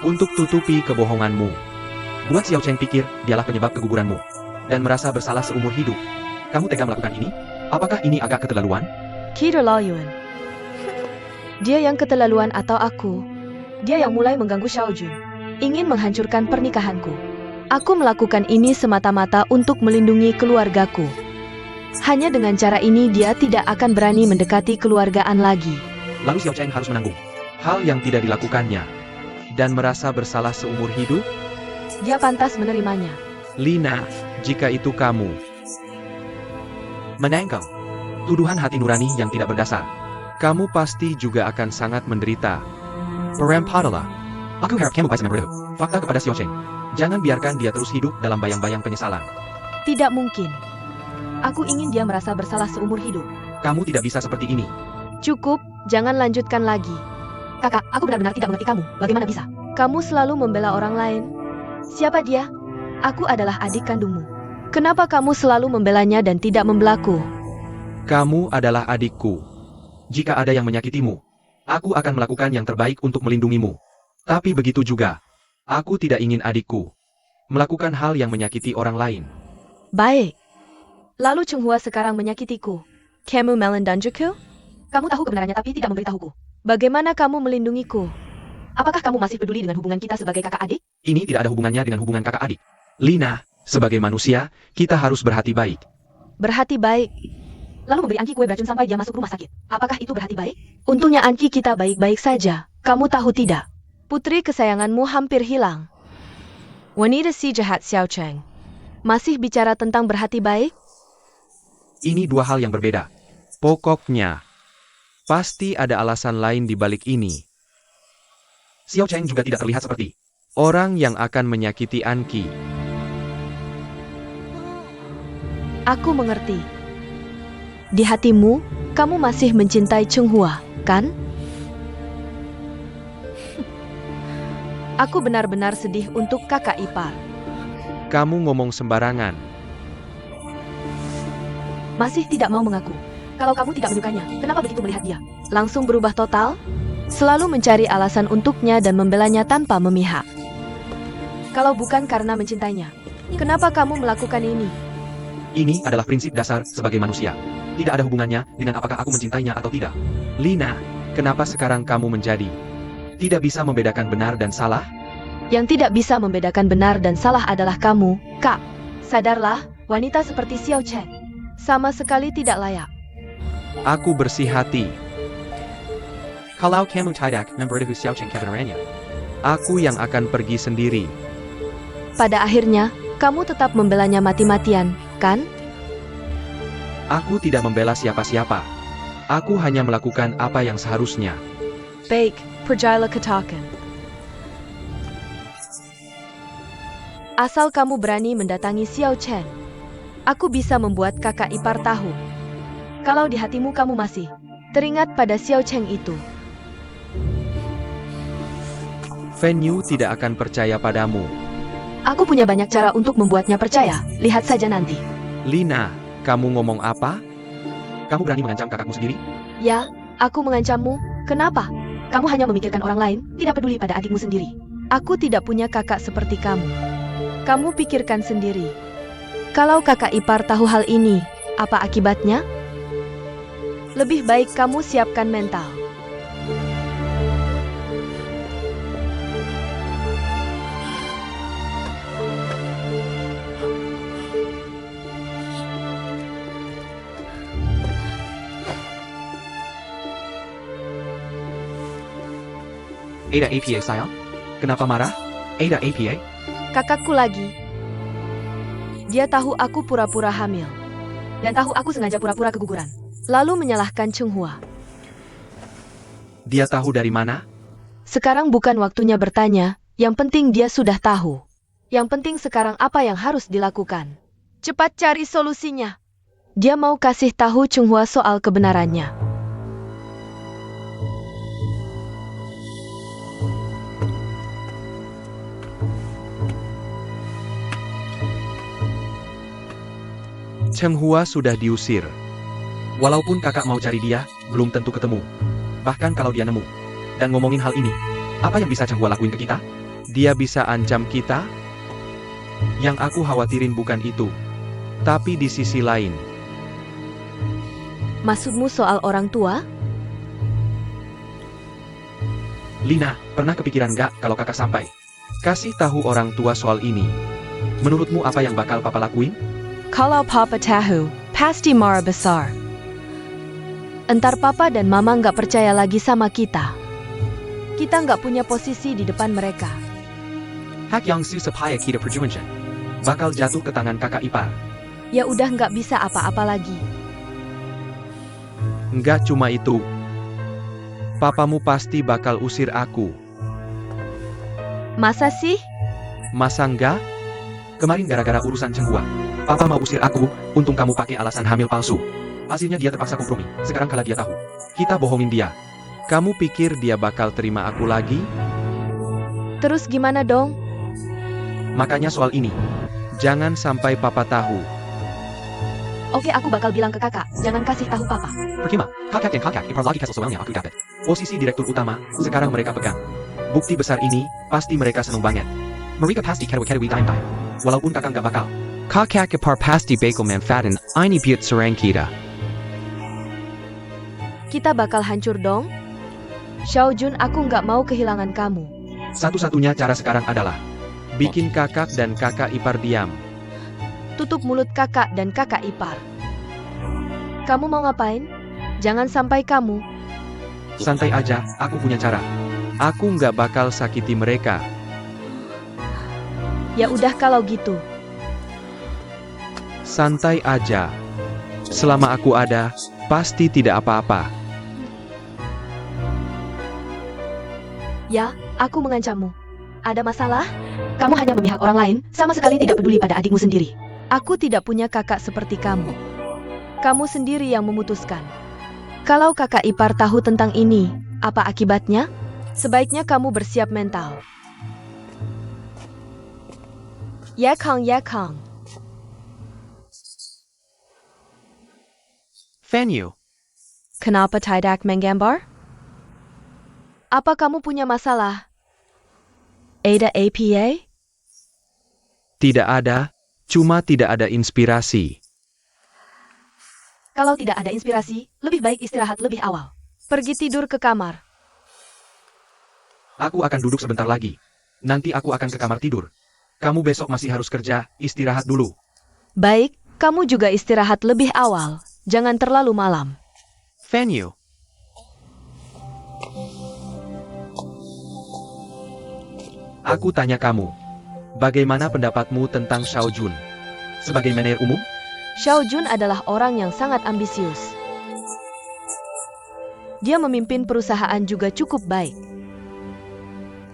Untuk tutupi kebohonganmu. Buat Xiao Cheng pikir dialah penyebab keguguranmu. Dan merasa bersalah seumur hidup. Kamu tega melakukan ini? Apakah ini agak keterlaluan? Keterlaluan. Dia yang keterlaluan atau aku? Dia yang mulai mengganggu Xiao Jun. Ingin menghancurkan pernikahanku. Aku melakukan ini semata-mata untuk melindungi keluargaku. Hanya dengan cara ini dia tidak akan berani mendekati keluargaan lagi. Lalu Xiao Cheng harus menanggung hal yang tidak dilakukannya. Dan merasa bersalah seumur hidup? Dia pantas menerimanya. Lina, jika itu kamu menengkau tuduhan hati nurani yang tidak berdasar, kamu pasti juga akan sangat menderita. Perampadalah. Aku harap kamu bisa memberi fakta kepada Xiao Cheng. Jangan biarkan dia terus hidup dalam bayang-bayang penyesalan. Tidak mungkin. Aku ingin dia merasa bersalah seumur hidup. Kamu tidak bisa seperti ini. Cukup, jangan lanjutkan lagi. Kakak, aku benar-benar tidak mengerti kamu. Bagaimana bisa? Kamu selalu membela orang lain. Siapa dia? Aku adalah adik kandungmu. Kenapa kamu selalu membelanya dan tidak membelaku? Kamu adalah adikku. Jika ada yang menyakitimu, aku akan melakukan yang terbaik untuk melindungimu. Tapi begitu juga, aku tidak ingin adikku melakukan hal yang menyakiti orang lain. Baik. Lalu Chenghua sekarang menyakitiku. Kamu melendanjuku? Kamu tahu kebenarannya tapi tidak memberitahuku. Bagaimana kamu melindungiku? Apakah kamu masih peduli dengan hubungan kita sebagai kakak adik? Ini tidak ada hubungannya dengan hubungan kakak adik. Lina, sebagai manusia, kita harus berhati baik. Berhati baik. Lalu memberi Anki kue beracun sampai dia masuk rumah sakit. Apakah itu berhati baik? Untungnya Anki kita baik-baik saja. Kamu tahu tidak? Putri kesayanganmu hampir hilang. Wanita si jahat Xiao Cheng. Masih bicara tentang berhati baik? Ini dua hal yang berbeda. Pokoknya, pasti ada alasan lain di balik ini. Xiao Cheng juga tidak terlihat seperti orang yang akan menyakiti Anki. Aku mengerti. Di hatimu, kamu masih mencintai Chenghua, kan? Aku benar-benar sedih untuk kakak ipar. Kamu ngomong sembarangan. Masih tidak mau mengaku. Kalau kamu tidak menyukainya, kenapa begitu melihat dia? Langsung berubah total? Selalu mencari alasan untuknya dan membelanya tanpa memihak. Kalau bukan karena mencintainya, kenapa kamu melakukan ini? Ini adalah prinsip dasar sebagai manusia. Tidak ada hubungannya dengan apakah aku mencintainya atau tidak. Lina, kenapa sekarang kamu menjadi tidak bisa membedakan benar dan salah? Yang tidak bisa membedakan benar dan salah adalah kamu, Kak. Sadarlah, wanita seperti Xiao Cheng sama sekali tidak layak. Aku bersih hati. Kalau kamu tidak memberitahu Xiao Cheng kebenarannya, aku yang akan pergi sendiri. Pada akhirnya, kamu tetap membelanya mati-matian, kan? Aku tidak membela siapa-siapa. Aku hanya melakukan apa yang seharusnya. Baik, percayalah katakan. Asal kamu berani mendatangi Xiao Cheng, aku bisa membuat kakak ipar tahu. Kalau di hatimu kamu masih teringat pada Xiao Cheng itu. Venue tidak akan percaya padamu. Aku punya banyak cara untuk membuatnya percaya. Lihat saja nanti. Lina, kamu ngomong apa? Kamu berani mengancam kakakmu sendiri? Ya, aku mengancammu. Kenapa? Kamu hanya memikirkan orang lain, tidak peduli pada adikmu sendiri. Aku tidak punya kakak seperti kamu. Kamu pikirkan sendiri. Kalau kakak ipar tahu hal ini, apa akibatnya? Lebih baik kamu siapkan mental. Ada APA sayang? Kenapa marah? Ada APA? Kakakku lagi. Dia tahu aku pura-pura hamil. Dan tahu aku sengaja pura-pura keguguran. Lalu menyalahkan Chunghua. Dia tahu dari mana? Sekarang bukan waktunya bertanya, yang penting dia sudah tahu. Yang penting sekarang apa yang harus dilakukan. Cepat cari solusinya. Dia mau kasih tahu Chunghua soal kebenarannya. Chunghua sudah diusir. Walaupun kakak mau cari dia, belum tentu ketemu. Bahkan kalau dia nemu dan ngomongin hal ini, apa yang bisa Chunghua lakuin ke kita? Dia bisa ancam kita? Yang aku khawatirin bukan itu. Tapi di sisi lain, Maksudmu soal orang tua? Lina, pernah kepikiran nggak kalau kakak sampai kasih tahu orang tua soal ini? Menurutmu apa yang bakal papa lakuin? Kalau papa tahu, pasti marah besar. Entar papa dan mama nggak percaya lagi sama kita. Kita nggak punya posisi di depan mereka. Hak yang supaya kita perjuangkan bakal jatuh ke tangan kakak ipar. Ya udah nggak bisa apa-apa lagi. Nggak cuma itu. Papamu pasti bakal usir aku. Masa sih? Masa enggak? Kemarin gara-gara urusan Chunghua, papa mau usir aku, untung kamu pakai alasan hamil palsu. Hasilnya dia terpaksa kompromi. Sekarang kalau dia tahu kita bohongin dia, kamu pikir dia bakal terima aku lagi? Terus gimana dong? Makanya soal ini, jangan sampai papa tahu. Oke, aku bakal bilang ke kakak, jangan kasih tahu papa. Percuma, kakak ipar lagi kasih soalnya aku dapat. Posisi direktur utama, sekarang mereka pegang. Bukti besar ini, pasti mereka seneng banget. Mereka pasti kerewi time. Walaupun kakak nggak bakal. Kakak ipar pasti bakal manfaatin ini buat serang kita. Kita bakal hancur dong? Xiao Jun, aku nggak mau kehilangan kamu. Satu-satunya cara sekarang adalah bikin kakak dan kakak ipar diam. Tutup mulut kakak dan kakak ipar. Kamu mau ngapain? Jangan sampai kamu. Santai aja, aku punya cara. Aku nggak bakal sakiti mereka. Ya udah kalau gitu. Santai aja. Selama aku ada, pasti tidak apa-apa. Ya, aku mengancammu. Ada masalah? Kamu hanya memihak orang lain, sama sekali tidak peduli pada adikmu sendiri. Aku tidak punya kakak seperti kamu. Kamu sendiri yang memutuskan. Kalau kakak ipar tahu tentang ini, apa akibatnya? Sebaiknya kamu bersiap mental. Ya Kang. Fanyu, Kenapa tidak menggambar? Apa kamu punya masalah? Ada APA? tidak ada, cuma tidak ada inspirasi. Kalau tidak ada inspirasi, lebih baik istirahat lebih awal. Pergi tidur ke kamar. Aku akan duduk sebentar lagi. Nanti aku akan ke kamar tidur. Kamu besok masih harus kerja, istirahat dulu. Baik, kamu juga istirahat lebih awal. Jangan terlalu malam. Fanyu. Aku tanya kamu, bagaimana pendapatmu tentang Xiao Jun? Sebagai manajer umum? Xiao Jun adalah orang yang sangat ambisius. Dia memimpin perusahaan juga cukup baik.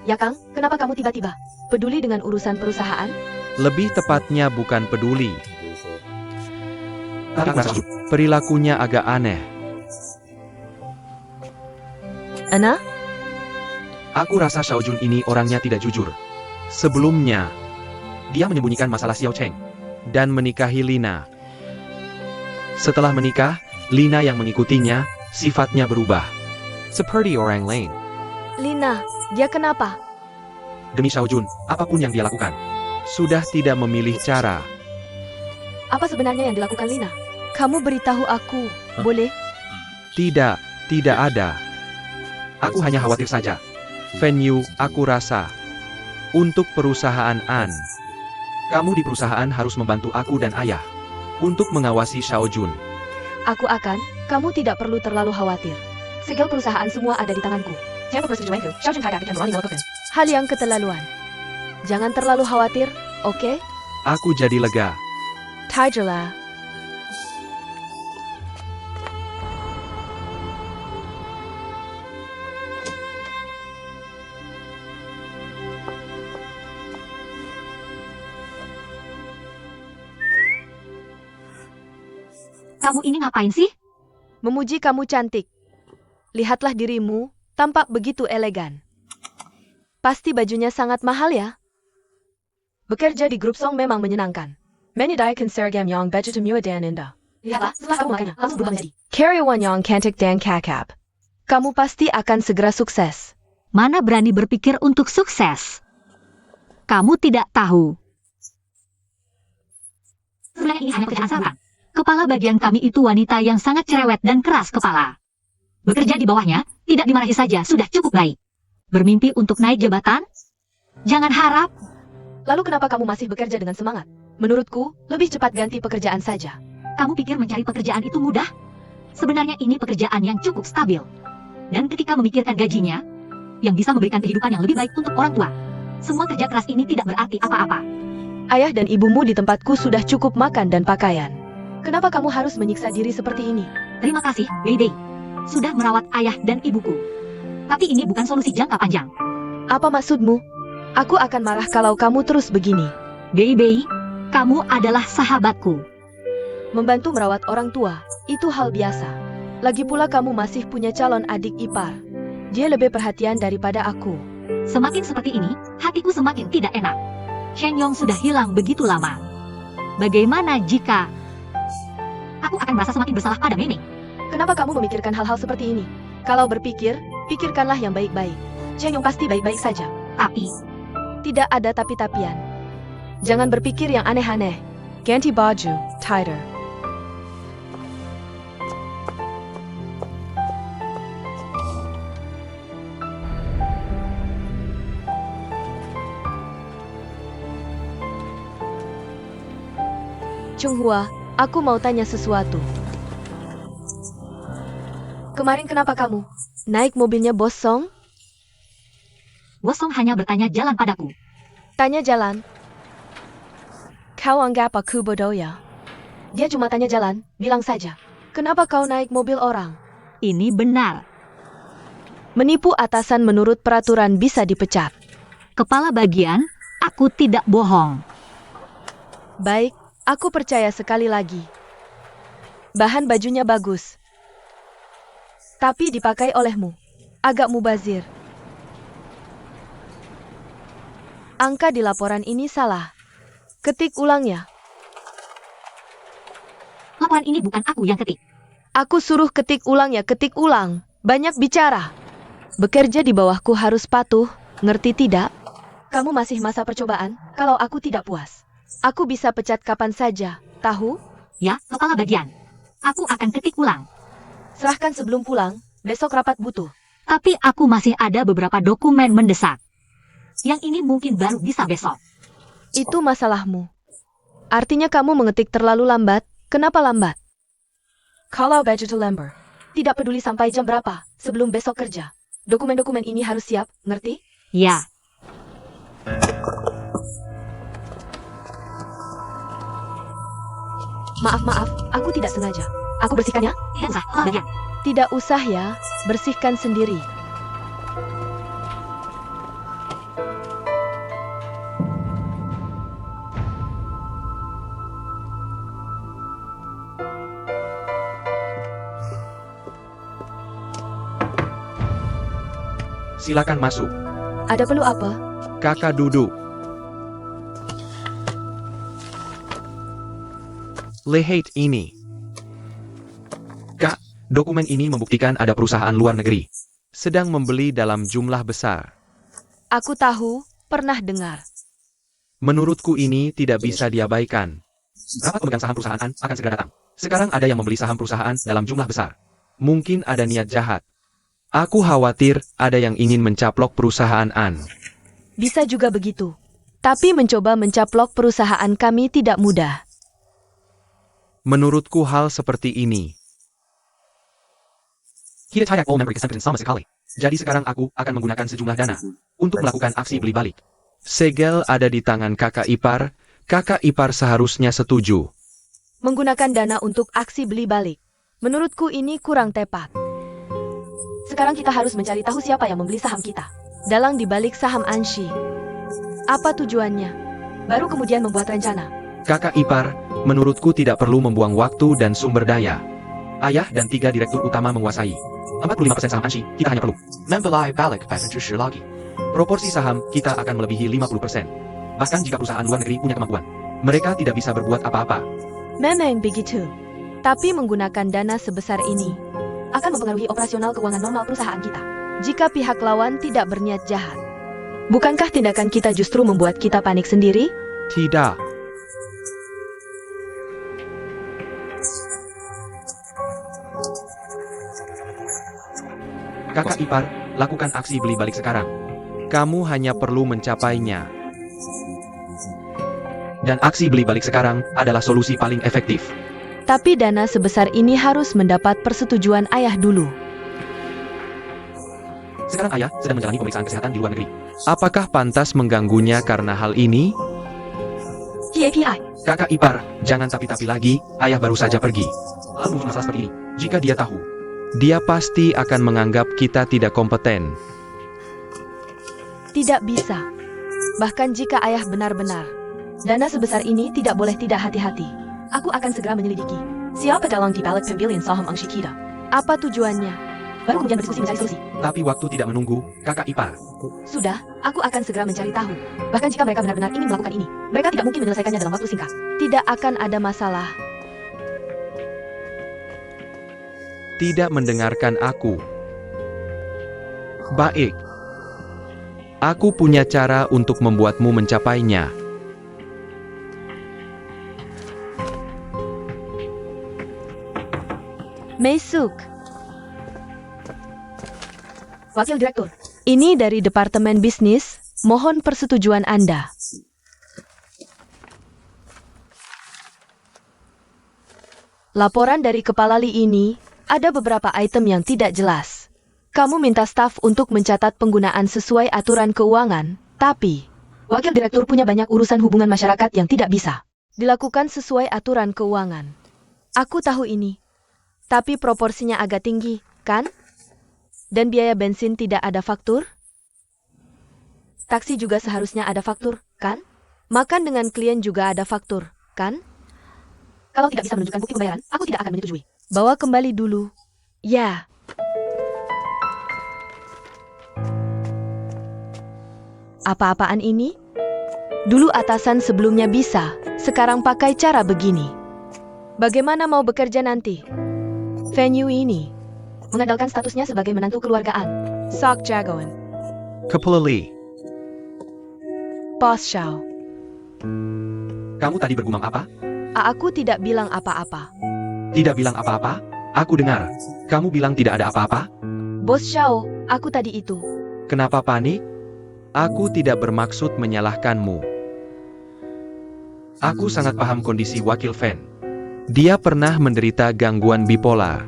Ya Kang, kenapa kamu tiba-tiba peduli dengan urusan perusahaan? Lebih tepatnya bukan peduli. Tapi perilakunya agak aneh. Ana? Aku rasa Xiao Jun ini orangnya tidak jujur. Sebelumnya, dia menyembunyikan masalah Xiao Cheng dan menikahi Lina. Setelah menikah, Lina yang mengikutinya, sifatnya berubah. Seperti orang lain. Lina, dia kenapa? Demi Xiao Jun, apapun yang dia lakukan, sudah tidak memilih cara. Apa sebenarnya yang dilakukan Lina? Kamu beritahu aku, boleh? Tidak ada. Aku hanya khawatir saja. Venue, aku rasa. Untuk perusahaan An. Kamu di perusahaan harus membantu aku dan ayah. Untuk mengawasi Xiao Jun. Kamu tidak perlu terlalu khawatir. Segel perusahaan semua ada di tanganku. Hal yang keterlaluan. Jangan terlalu khawatir, oke? Aku jadi lega. Tigerlah. Kamu ini ngapain sih? Memuji kamu cantik. Lihatlah dirimu, tampak begitu elegan. Pasti bajunya sangat mahal ya? Bekerja di grup song memang menyenangkan. Menidaikan seragam yang begitu mewah dan indah. Lihatlah, setelah kamu makanya, langsung berubah menjadi. Karyawan yang cantik dan kakap. Kamu pasti akan segera sukses. Mana berani berpikir untuk sukses? Kamu tidak tahu. Sebenarnya ini hanya pekerjaan sampah. Kepala bagian kami itu wanita yang sangat cerewet dan keras kepala. Bekerja di bawahnya, tidak dimarahi saja sudah cukup baik. Bermimpi untuk naik jabatan? Jangan harap. Lalu kenapa kamu masih bekerja dengan semangat? Menurutku, lebih cepat ganti pekerjaan saja. Kamu pikir mencari pekerjaan itu mudah? Sebenarnya ini pekerjaan yang cukup stabil. Dan ketika memikirkan gajinya, yang bisa memberikan kehidupan yang lebih baik untuk orang tua, semua kerja keras ini tidak berarti apa-apa. Ayah dan ibumu di tempatku sudah cukup makan dan pakaian. Kenapa kamu harus menyiksa diri seperti ini? Terima kasih, Baby. Sudah merawat ayah dan ibuku. Tapi ini bukan solusi jangka panjang. Apa maksudmu? Aku akan marah kalau kamu terus begini. Baby, kamu adalah sahabatku. Membantu merawat orang tua, itu hal biasa. Lagi pula kamu masih punya calon adik ipar. Dia lebih perhatian daripada aku. Semakin seperti ini, hatiku semakin tidak enak. Shen Yong sudah hilang begitu lama. Bagaimana jika aku akan merasa semakin bersalah pada Meme? Kenapa kamu memikirkan hal-hal seperti ini? Kalau berpikir, pikirkanlah yang baik-baik. Shen Yong pasti baik-baik saja. Tapi, Tidak ada tapi-tapian. Jangan berpikir yang aneh-aneh. Ganti baju, tighter. Chunghua, aku mau tanya sesuatu. Kemarin kenapa kamu naik mobilnya Bos Song? Bosong hanya bertanya jalan padaku. Tanya jalan. Kau anggap aku bodoh ya? Dia cuma tanya jalan, bilang saja. Kenapa kau naik mobil orang? Ini benar. Menipu atasan menurut peraturan bisa dipecat. Kepala bagian, aku tidak bohong. Baik, aku percaya sekali lagi. Bahan bajunya bagus. Tapi dipakai olehmu. Agak mubazir. Angka di laporan ini salah. Ketik ulang ya. Laporan ini bukan aku yang ketik. Aku suruh ketik ulang ya, ketik ulang. Banyak bicara. Bekerja di bawahku harus patuh, ngerti tidak? Kamu masih masa percobaan, kalau aku tidak puas. Aku bisa pecat kapan saja, tahu? Ya, kepala bagian. Aku akan ketik ulang. Serahkan sebelum pulang, besok rapat butuh. Tapi aku masih ada beberapa dokumen mendesak. Yang ini mungkin baru bisa besok. Itu masalahmu. Artinya kamu mengetik terlalu lambat, kenapa lambat? Kalau budget lembar, tidak peduli sampai jam berapa, sebelum besok kerja. Dokumen-dokumen ini harus siap, ngerti? Ya, Maaf, aku tidak sengaja. Aku bersihkannya? tidak usah, kepala bagian. Tidak usah ya, bersihkan sendiri. Silakan masuk. Ada perlu apa? Kakak duduk. Lihat ini. Kak, dokumen ini membuktikan ada perusahaan luar negeri sedang membeli dalam jumlah besar. Aku tahu, pernah dengar. Menurutku ini tidak bisa diabaikan. Rapat pemegang saham perusahaan akan segera datang. Sekarang ada yang membeli saham perusahaan dalam jumlah besar. Mungkin ada niat jahat. Aku khawatir ada yang ingin mencaplok perusahaan An. Bisa juga begitu. Tapi mencoba mencaplok perusahaan kami tidak mudah. Menurutku hal seperti ini. Kita tidak mau memberi kesempatan sama sekali. Jadi sekarang aku akan menggunakan sejumlah dana untuk melakukan aksi beli balik. Segel ada di tangan kakak ipar. Kakak ipar seharusnya setuju. Menggunakan dana untuk aksi beli balik. Menurutku ini kurang tepat. Sekarang kita harus mencari tahu siapa yang membeli saham kita. Dalang di balik saham Anshi. Apa tujuannya? Baru kemudian membuat rencana. Kakak ipar, menurutku tidak perlu membuang waktu dan sumber daya. Ayah dan 3 direktur utama menguasai 45% saham Anshi, kita hanya perlu membeli balik 10% lagi. Proporsi saham kita akan melebihi 50%. Bahkan jika perusahaan luar negeri punya kemampuan, mereka tidak bisa berbuat apa-apa. Memang begitu. Tapi menggunakan dana sebesar ini akan mempengaruhi operasional keuangan normal perusahaan kita. Jika pihak lawan tidak berniat jahat. Bukankah tindakan kita justru membuat kita panik sendiri? Tidak. Kakak ipar, lakukan aksi beli balik sekarang. Kamu hanya perlu mencapainya. Dan aksi beli balik sekarang adalah solusi paling efektif. Tapi dana sebesar ini harus mendapat persetujuan ayah dulu. Sekarang ayah sedang menjalani pemeriksaan kesehatan di luar negeri. Apakah pantas mengganggunya karena hal ini? KPI. Kakak ipar, jangan tapi-tapi lagi, ayah baru saja pergi. Lalu muncul masalah seperti ini. Jika dia tahu, dia pasti akan menganggap kita tidak kompeten. Tidak bisa. Bahkan jika ayah benar-benar. Dana sebesar ini tidak boleh tidak hati-hati. Aku akan segera menyelidiki. Siapa dalang di balik pembelian saham Anshi kita? Apa tujuannya? Baru kemudian berdiskusi mencari solusi. Tapi waktu tidak menunggu, kakak ipar. Sudah, aku akan segera mencari tahu. Bahkan jika mereka benar-benar ingin melakukan ini, mereka tidak mungkin menyelesaikannya dalam waktu singkat. Tidak akan ada masalah. Tidak mendengarkan aku. Baik. Aku punya cara untuk membuatmu mencapainya. Meisuk. Wakil Direktur. Ini dari Departemen Bisnis, mohon persetujuan Anda. Laporan dari Kepala Li ini, ada beberapa item yang tidak jelas. Kamu minta staf untuk mencatat penggunaan sesuai aturan keuangan, tapi Wakil Direktur punya banyak urusan hubungan masyarakat yang tidak bisa dilakukan sesuai aturan keuangan. Aku tahu ini. Tapi proporsinya agak tinggi, kan? Dan biaya bensin tidak ada faktur? Taksi juga seharusnya ada faktur, kan? Makan dengan klien juga ada faktur, kan? Kalau tidak bisa menunjukkan bukti pembayaran, aku tidak akan menyetujui. Bawa kembali dulu. Ya. Apa-apaan ini? Dulu atasan sebelumnya bisa, sekarang pakai cara begini. Bagaimana mau bekerja nanti? Venue ini mengandalkan statusnya sebagai menantu keluargaan. Sok jagoan. Kepala Li, Boss Xiao. kamu tadi bergumam apa? Aku tidak bilang apa-apa. Tidak bilang apa-apa? Aku dengar. Kamu bilang tidak ada apa-apa? Bos Xiao, aku tadi itu. Kenapa panik? Aku tidak bermaksud menyalahkanmu. Aku sangat paham kondisi Wakil Fen. Dia pernah menderita gangguan bipolar.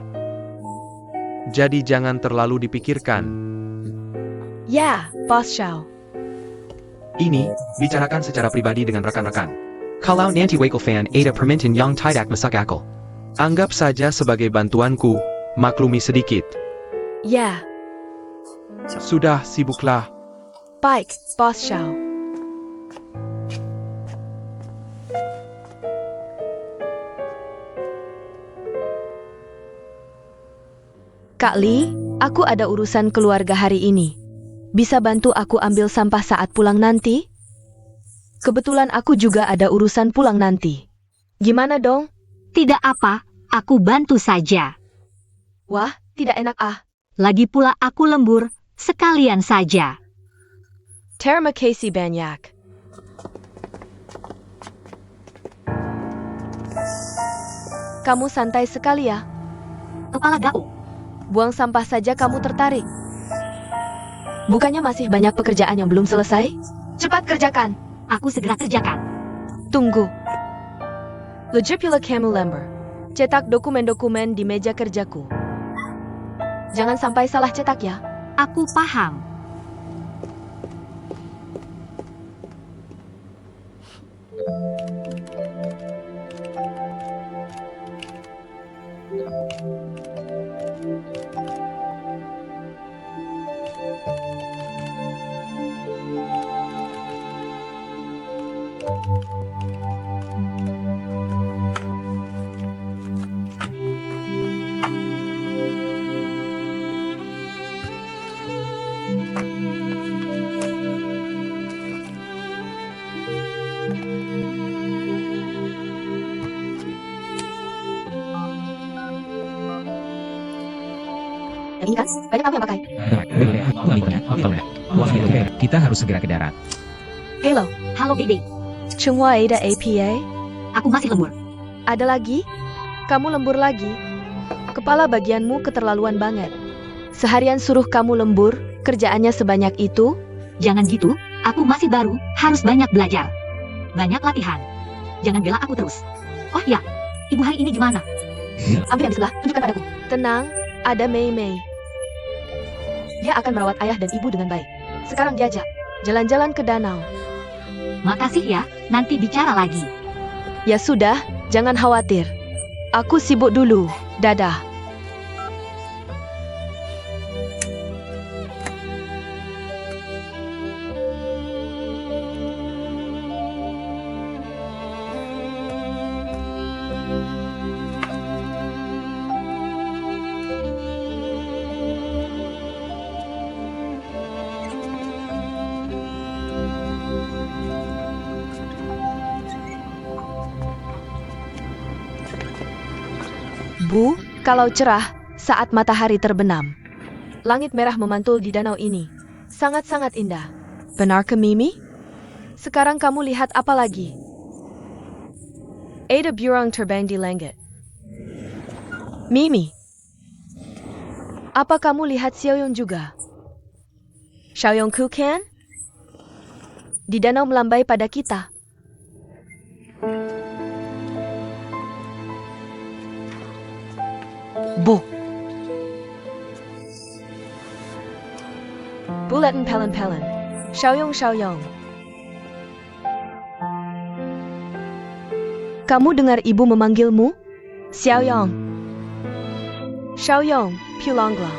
Jadi jangan terlalu dipikirkan. Ya, Boss Xiao. Ini, bicarakan secara pribadi dengan rekan-rekan. Kalau nanti Wakil Fen ada permintaan yang tidak masuk akal, anggap saja sebagai bantuanku, maklumi sedikit. Ya, Sudah, sibuklah. baik, Boss Xiao. Kak Li, aku ada urusan keluarga hari ini. Bisa bantu aku ambil sampah saat pulang nanti? Kebetulan aku juga ada urusan pulang nanti. Gimana dong? Tidak apa, aku bantu saja. Wah, tidak enak ah. Lagi pula aku lembur, sekalian saja. Terima kasih banyak. Kamu santai sekali ya. Kepala gaul. Buang sampah saja kamu tertarik. Bukannya masih banyak pekerjaan yang belum selesai? Cepat kerjakan. Aku segera kerjakan. Tunggu. Legipula kamu lembar. Cetak dokumen-dokumen di meja kerjaku. Jangan sampai salah cetak ya. Aku paham. Yang ini kan, banyak kamu yang pakai. Kita harus segera ke darat. Hello, Halo Dede, Chunghwa Ada APA. aku masih lembur. Ada lagi? Kamu lembur lagi? Kepala bagianmu keterlaluan banget. Seharian suruh kamu lembur, kerjaannya sebanyak itu? Jangan gitu, aku masih baru, harus banyak belajar. Banyak latihan. Jangan bela aku terus. Oh ya, ibu hari ini gimana? Ambil yang di sebelah, tunjukkan padaku. Tenang, ada Mei Mei. Dia akan merawat ayah dan ibu dengan baik. Sekarang diajak jalan-jalan ke danau. Makasih ya, nanti bicara lagi. Ya sudah, jangan khawatir. Aku sibuk dulu. Dadah. Bu, kalau cerah, saat matahari terbenam. Langit merah memantul di danau ini. Sangat-sangat indah. Benar ke Mimi? Sekarang kamu lihat apa lagi? Ada burung terbang di langit. Mimi, apa kamu lihat Xiaoyong juga? Xiaoyongku kan? Di danau melambai pada kita. Bu. Bulletin pelen-pelen. Xiaoyong. Kamu dengar ibu memanggilmu? Xiaoyong. Xiaoyong, Pulangla.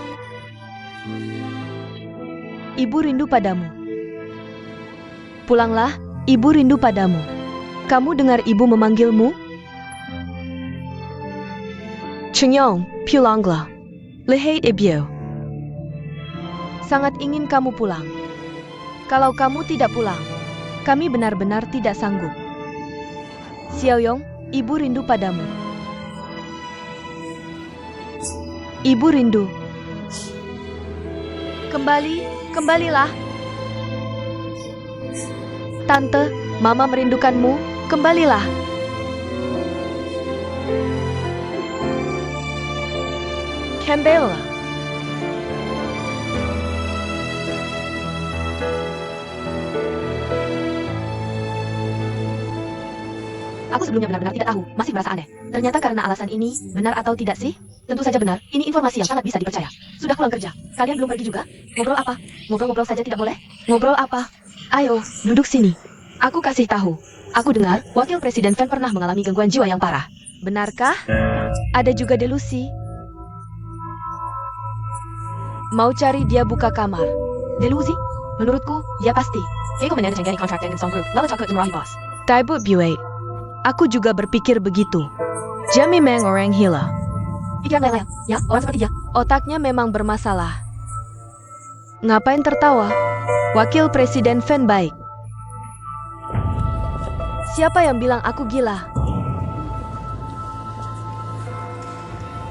Ibu rindu padamu. Pulanglah, ibu rindu padamu. Kamu dengar ibu memanggilmu? Chengyong, Pulangla. Lehate ibu. Sangat ingin kamu pulang. Kalau kamu tidak pulang, kami benar-benar tidak sanggup. Xiaoyong, ibu rindu padamu. Ibu rindu. Kembalilah. Tante, Mama merindukanmu, kembalilah. Kembalilah. Aku sebelumnya benar-benar tidak tahu, masih merasa aneh. Ternyata karena alasan ini, benar atau tidak sih? Tentu saja benar, ini informasi yang sangat bisa dipercaya. Sudah pulang kerja, kalian belum pergi juga? Ngobrol apa? Ngobrol-ngobrol saja tidak boleh? Ngobrol apa? Ayo, duduk sini. Aku kasih tahu. Aku dengar, Wakil Presiden Fan pernah mengalami gangguan jiwa yang parah. Benarkah? Ada juga delusi. Mau cari dia buka kamar. Delusi? Menurutku, ya pasti. Keiko menandatangani Chenggani kontrak dengan Song Group, lalu takut memarahi bos. Taibut Buet. Aku juga berpikir begitu. Dia memang orang gila. Pikiran leleh, ya, orang seperti dia. Otaknya memang bermasalah. Ngapain tertawa? Wakil Presiden Fan baik. Siapa yang bilang aku gila?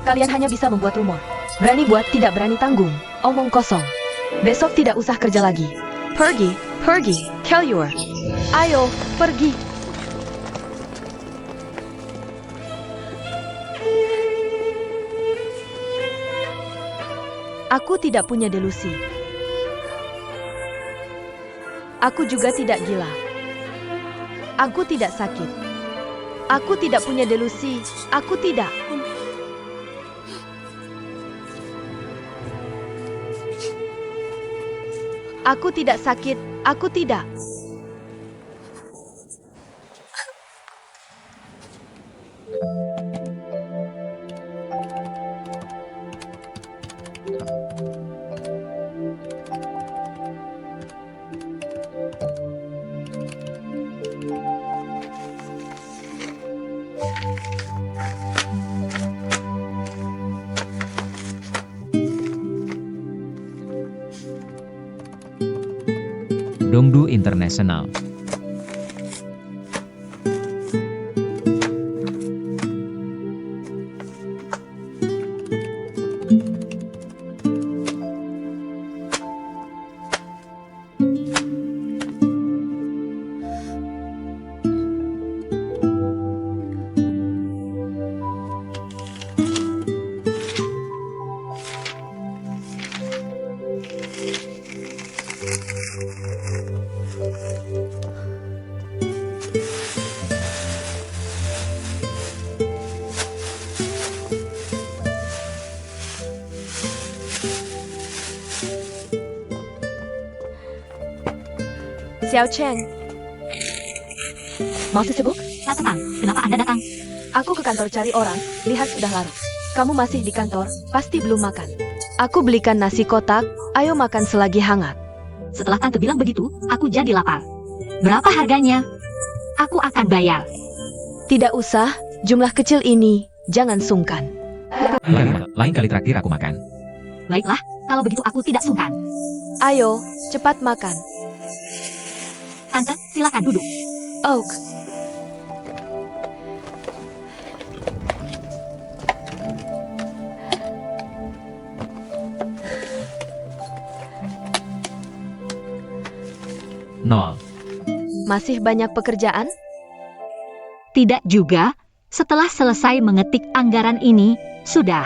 Kalian hanya bisa membuat rumor. Berani buat, tidak berani tanggung. Omong kosong. Besok tidak usah kerja lagi. Pergi, keluar. Ayo, pergi. Aku tidak punya delusi. Aku juga tidak gila. Aku tidak sakit. Aku tidak punya delusi. Aku tidak. Aku tidak sakit, aku tidak. Dongdu International. Xiao Cheng, Masih sibuk? Tak tenang, kenapa Anda datang? aku ke kantor cari orang, lihat sudah larut. Kamu masih di kantor, pasti belum makan. Aku belikan nasi kotak, ayo makan selagi hangat. Setelah Tante bilang begitu, aku jadi lapar. Berapa harganya? Aku akan bayar. Tidak usah, jumlah kecil ini, jangan sungkan. Lain kali traktir aku makan. Baiklah, kalau begitu aku tidak sungkan. Ayo, cepat makan. Tante, silakan duduk. Oak, Nol. masih banyak pekerjaan? Tidak juga, setelah selesai mengetik anggaran ini, sudah.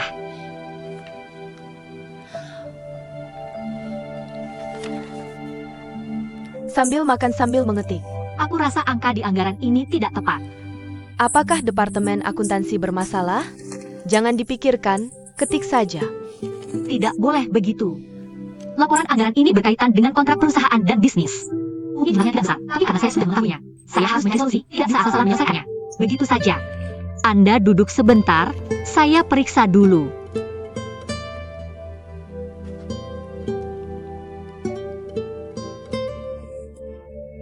Sambil makan sambil mengetik. Aku rasa angka di anggaran ini tidak tepat. Apakah departemen akuntansi bermasalah? Jangan dipikirkan, ketik saja. Tidak boleh begitu. Laporan anggaran ini berkaitan dengan kontrak perusahaan dan bisnis. Mungkin jumlahnya tidak besar, tapi karena saya sudah mengetahuinya, saya harus mencari solusi, tidak bisa asal-asalan menyelesaikannya. Begitu saja. Anda duduk sebentar, saya periksa dulu.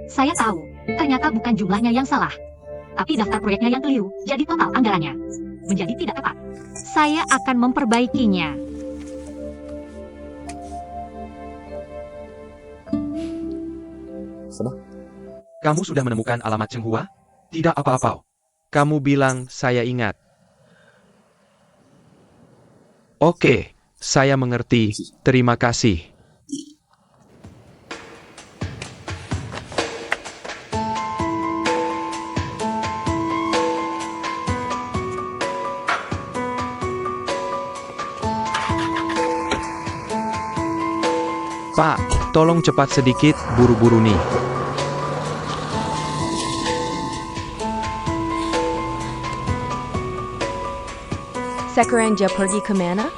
Saya tahu, ternyata bukan jumlahnya yang salah. Tapi daftar proyeknya yang keliru, jadi total anggarannya menjadi tidak tepat. Saya akan memperbaikinya. Kamu sudah menemukan alamat Chenghua? Tidak apa-apa. Kamu bilang saya ingat. Oke, saya mengerti. Terima kasih. Pak, tolong cepat sedikit, buru-buru nih. Sekarang dia pergi kemana?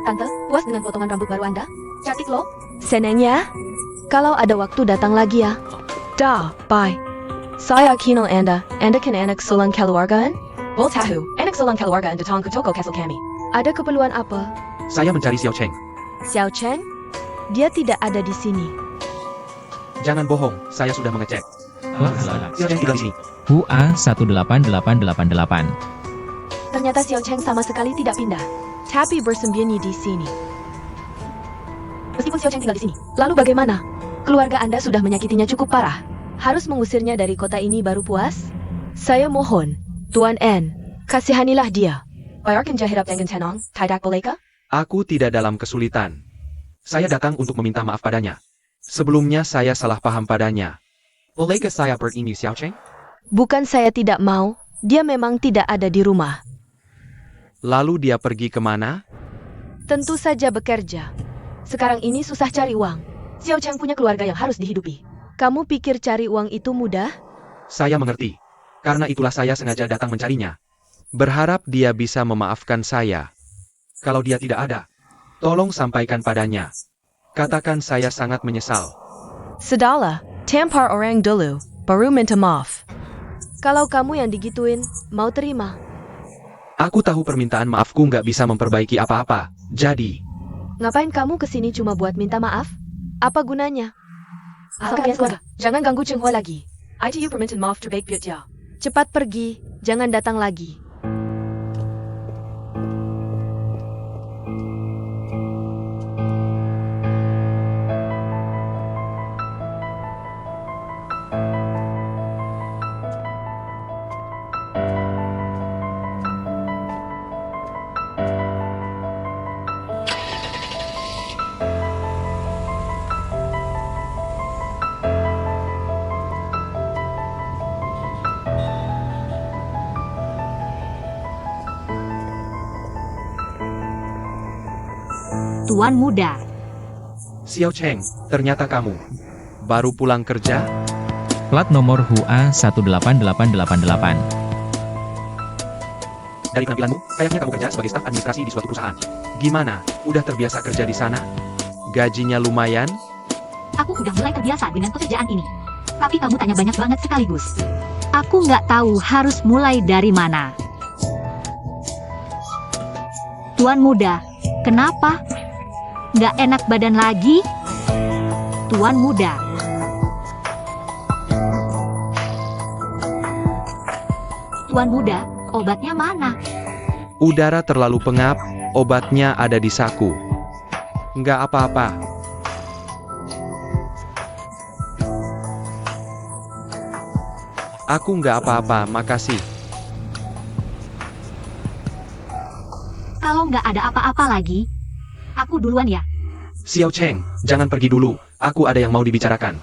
Tante, puas dengan potongan rambut baru Anda? Cantik loh. Seneng ya? Kalau ada waktu datang lagi ya. Dah, bye. Saya kenal Anda kan anak sulung keluargaan? Bol tahu, anak sulung keluarga datang ke toko kastil kami. Ada keperluan apa? Saya mencari Xiao Cheng. Xiao Cheng? Dia tidak ada di sini. Jangan bohong, saya sudah mengecek. Xiao Cheng tinggal di sini. HUA 18888. Ternyata Xiao Cheng sama sekali tidak pindah. Tapi bersembunyi di sini. Meskipun Xiao Cheng tinggal di sini, lalu bagaimana? Keluarga Anda sudah menyakitinya cukup parah. Harus mengusirnya dari kota ini baru puas? Saya mohon, Tuan N, kasihanilah dia. Bayarkan jahirap dengan tenang, tidak bolehkah? Aku tidak dalam kesulitan. Saya datang untuk meminta maaf padanya. Sebelumnya saya salah paham padanya. Bolehkah saya bertemu Xiao Cheng? Bukan saya tidak mau, dia memang tidak ada di rumah. Lalu dia pergi kemana? Tentu saja bekerja. Sekarang ini susah cari uang. Xiao Cheng punya keluarga yang harus dihidupi. Kamu pikir cari uang itu mudah? Saya mengerti. Karena itulah saya sengaja datang mencarinya. Berharap dia bisa memaafkan saya. Kalau dia tidak ada, tolong sampaikan padanya. Katakan saya sangat menyesal. Sudahlah, tampar orang dulu, baru minta maaf. Kalau kamu yang digituin, mau terima. Aku tahu permintaan maafku nggak bisa memperbaiki apa-apa, jadi... Ngapain kamu kesini cuma buat minta maaf? Apa gunanya? Keluarga, jangan ganggu Chenghua lagi. ITU permintaan maaf terbaik buat dia. Cepat pergi, jangan datang lagi. Tuan muda, Xiao Cheng, ternyata kamu. Baru pulang kerja? Plat nomor HUA 18888. Dari penampilanmu, kayaknya kamu kerja sebagai staf administrasi di suatu perusahaan. Gimana? Udah terbiasa kerja di sana? Gajinya lumayan? aku udah mulai terbiasa dengan pekerjaan ini. Tapi kamu tanya banyak banget sekaligus. Aku nggak tahu harus mulai dari mana. Tuan muda, kenapa? Nggak enak badan lagi? Tuan muda. Tuan muda, obatnya mana? Udara terlalu pengap, obatnya ada di saku. Nggak apa-apa. Aku nggak apa-apa, makasih. Kalau nggak ada apa-apa lagi, aku duluan ya. Xiao Cheng, jangan pergi dulu, aku ada yang mau dibicarakan.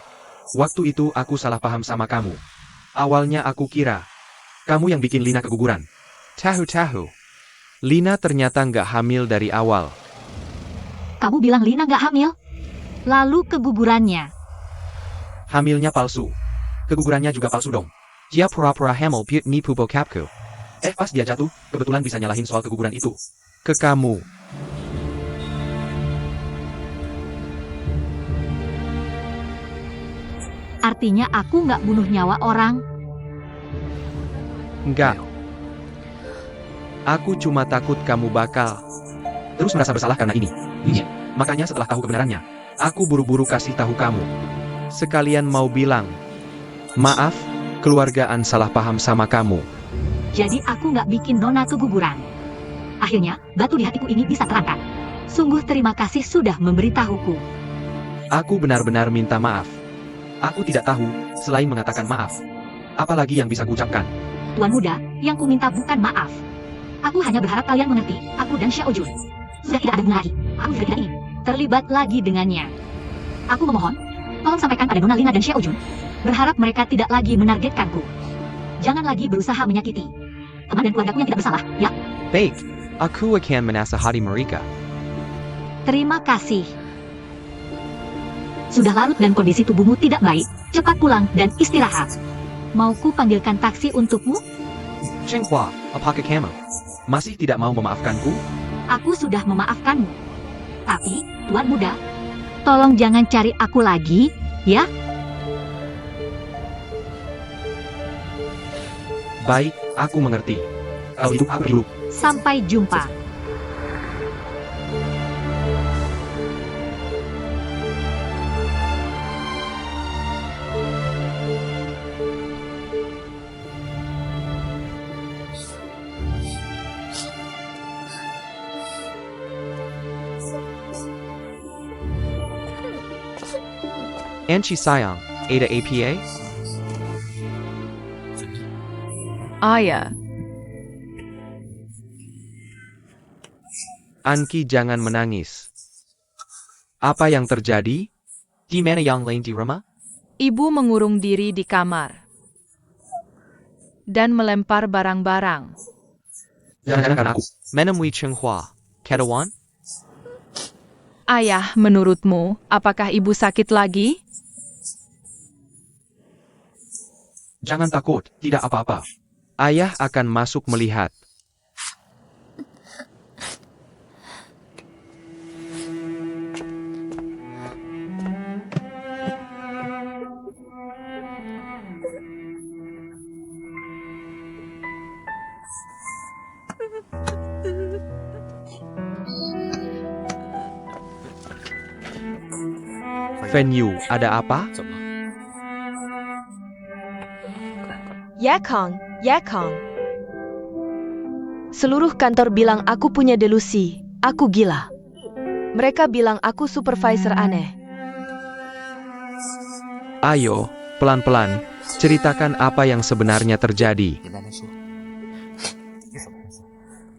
Waktu itu aku salah paham sama kamu. Awalnya aku kira, kamu yang bikin Lina keguguran. Tahu-tahu. Lina ternyata nggak hamil dari awal. Kamu bilang Lina nggak hamil? Lalu kegugurannya. Hamilnya palsu. Kegugurannya juga palsu dong. Dia pura-pura hamil piut ni pupo kapku. Pas dia jatuh, kebetulan bisa nyalahin soal keguguran itu. Ke kamu. Artinya aku nggak bunuh nyawa orang. Enggak. Aku cuma takut kamu bakal terus merasa bersalah karena ini. Iya. Makanya setelah tahu kebenarannya, aku buru-buru kasih tahu kamu. Sekalian mau bilang, maaf, keluargaan salah paham sama kamu. Jadi aku nggak bikin Nona keguguran. Akhirnya, batu di hatiku ini bisa terangkat. Sungguh terima kasih sudah memberitahuku. Aku benar-benar minta maaf. Aku tidak tahu, selain mengatakan maaf. Apalagi yang bisa kuucapkan. Tuan muda, yang ku minta bukan maaf. Aku hanya berharap kalian mengerti, aku dan Xiao Jun. Sudah tidak ada guna lagi. Aku juga tidak ingin terlibat lagi dengannya. Aku memohon, tolong sampaikan pada Nona Lina dan Xiao Jun. Berharap mereka tidak lagi menargetkanku. Jangan lagi berusaha menyakiti teman dan keluargaku yang tidak bersalah, ya? Baik, aku akan menasihati mereka. Terima kasih. Sudah larut dan kondisi tubuhmu tidak baik. Cepat pulang dan istirahat. Mau ku panggilkan taksi untukmu? Chenghua, apakah kamu masih tidak mau memaafkanku? Aku sudah memaafkanmu. Tapi, Tuan Muda, tolong jangan cari aku lagi, ya? Baik, aku mengerti. Kalau itu aku dulu. Sampai jumpa. Anchi Sayang, Ada APA? Ayah, Anki jangan menangis. Apa yang terjadi? Di mana yang lain di rumah? Ibu mengurung diri di kamar dan melempar barang-barang. Jangan-jangan karena aku. Menemui Chenghua. Kedawan? Ayah, menurutmu, apakah ibu sakit lagi? Jangan takut, tidak apa-apa. Ayah akan masuk melihat. Venue, ada apa? Yakong, Yakong. Seluruh kantor bilang aku punya delusi, aku gila. Mereka bilang aku supervisor aneh. Ayo, pelan-pelan, ceritakan apa yang sebenarnya terjadi.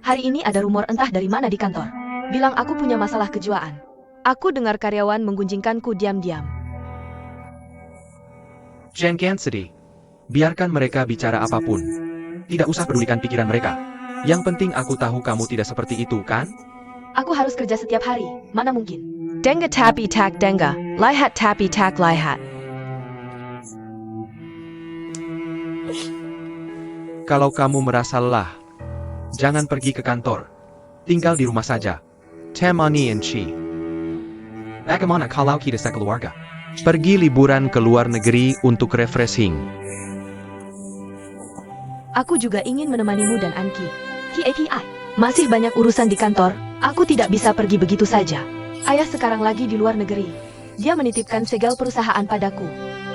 Hari ini ada rumor entah dari mana di kantor. Bilang aku punya masalah kejiwaan. Aku dengar karyawan menggunjingkanku diam-diam. Jangan sedih. Biarkan mereka bicara apapun. Tidak usah pedulikan pikiran mereka. Yang penting aku tahu kamu tidak seperti itu, kan? Aku harus kerja setiap hari, mana mungkin. Denga tapi tak denga, lihat tapi tak lihat. Kalau kamu merasa lelah, jangan pergi ke kantor. Tinggal di rumah saja. Temani and Chi. Bagaimana kalau kita sekeluarga? Pergi liburan ke luar negeri untuk refreshing. Aku juga ingin menemanimu dan Anki. KPI. Masih banyak urusan di kantor, aku tidak bisa pergi begitu saja. Ayah sekarang lagi di luar negeri. Dia menitipkan segel perusahaan padaku.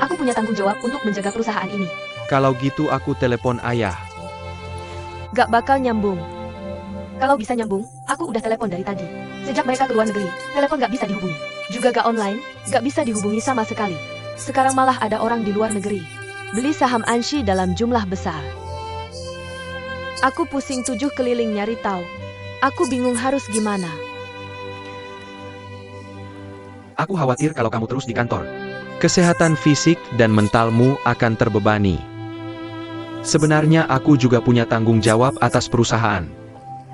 Aku punya tanggung jawab untuk menjaga perusahaan ini. Kalau gitu aku telepon ayah. Gak bakal nyambung. Kalau bisa nyambung, aku udah telepon dari tadi. Sejak mereka ke luar negeri, telepon gak bisa dihubungi. Juga gak online, gak bisa dihubungi sama sekali. Sekarang malah ada orang di luar negeri. Beli saham Anshi dalam jumlah besar. Aku pusing 7 keliling nyari tahu. Aku bingung harus gimana. Aku khawatir kalau kamu terus di kantor. Kesehatan fisik dan mentalmu akan terbebani. Sebenarnya aku juga punya tanggung jawab atas perusahaan.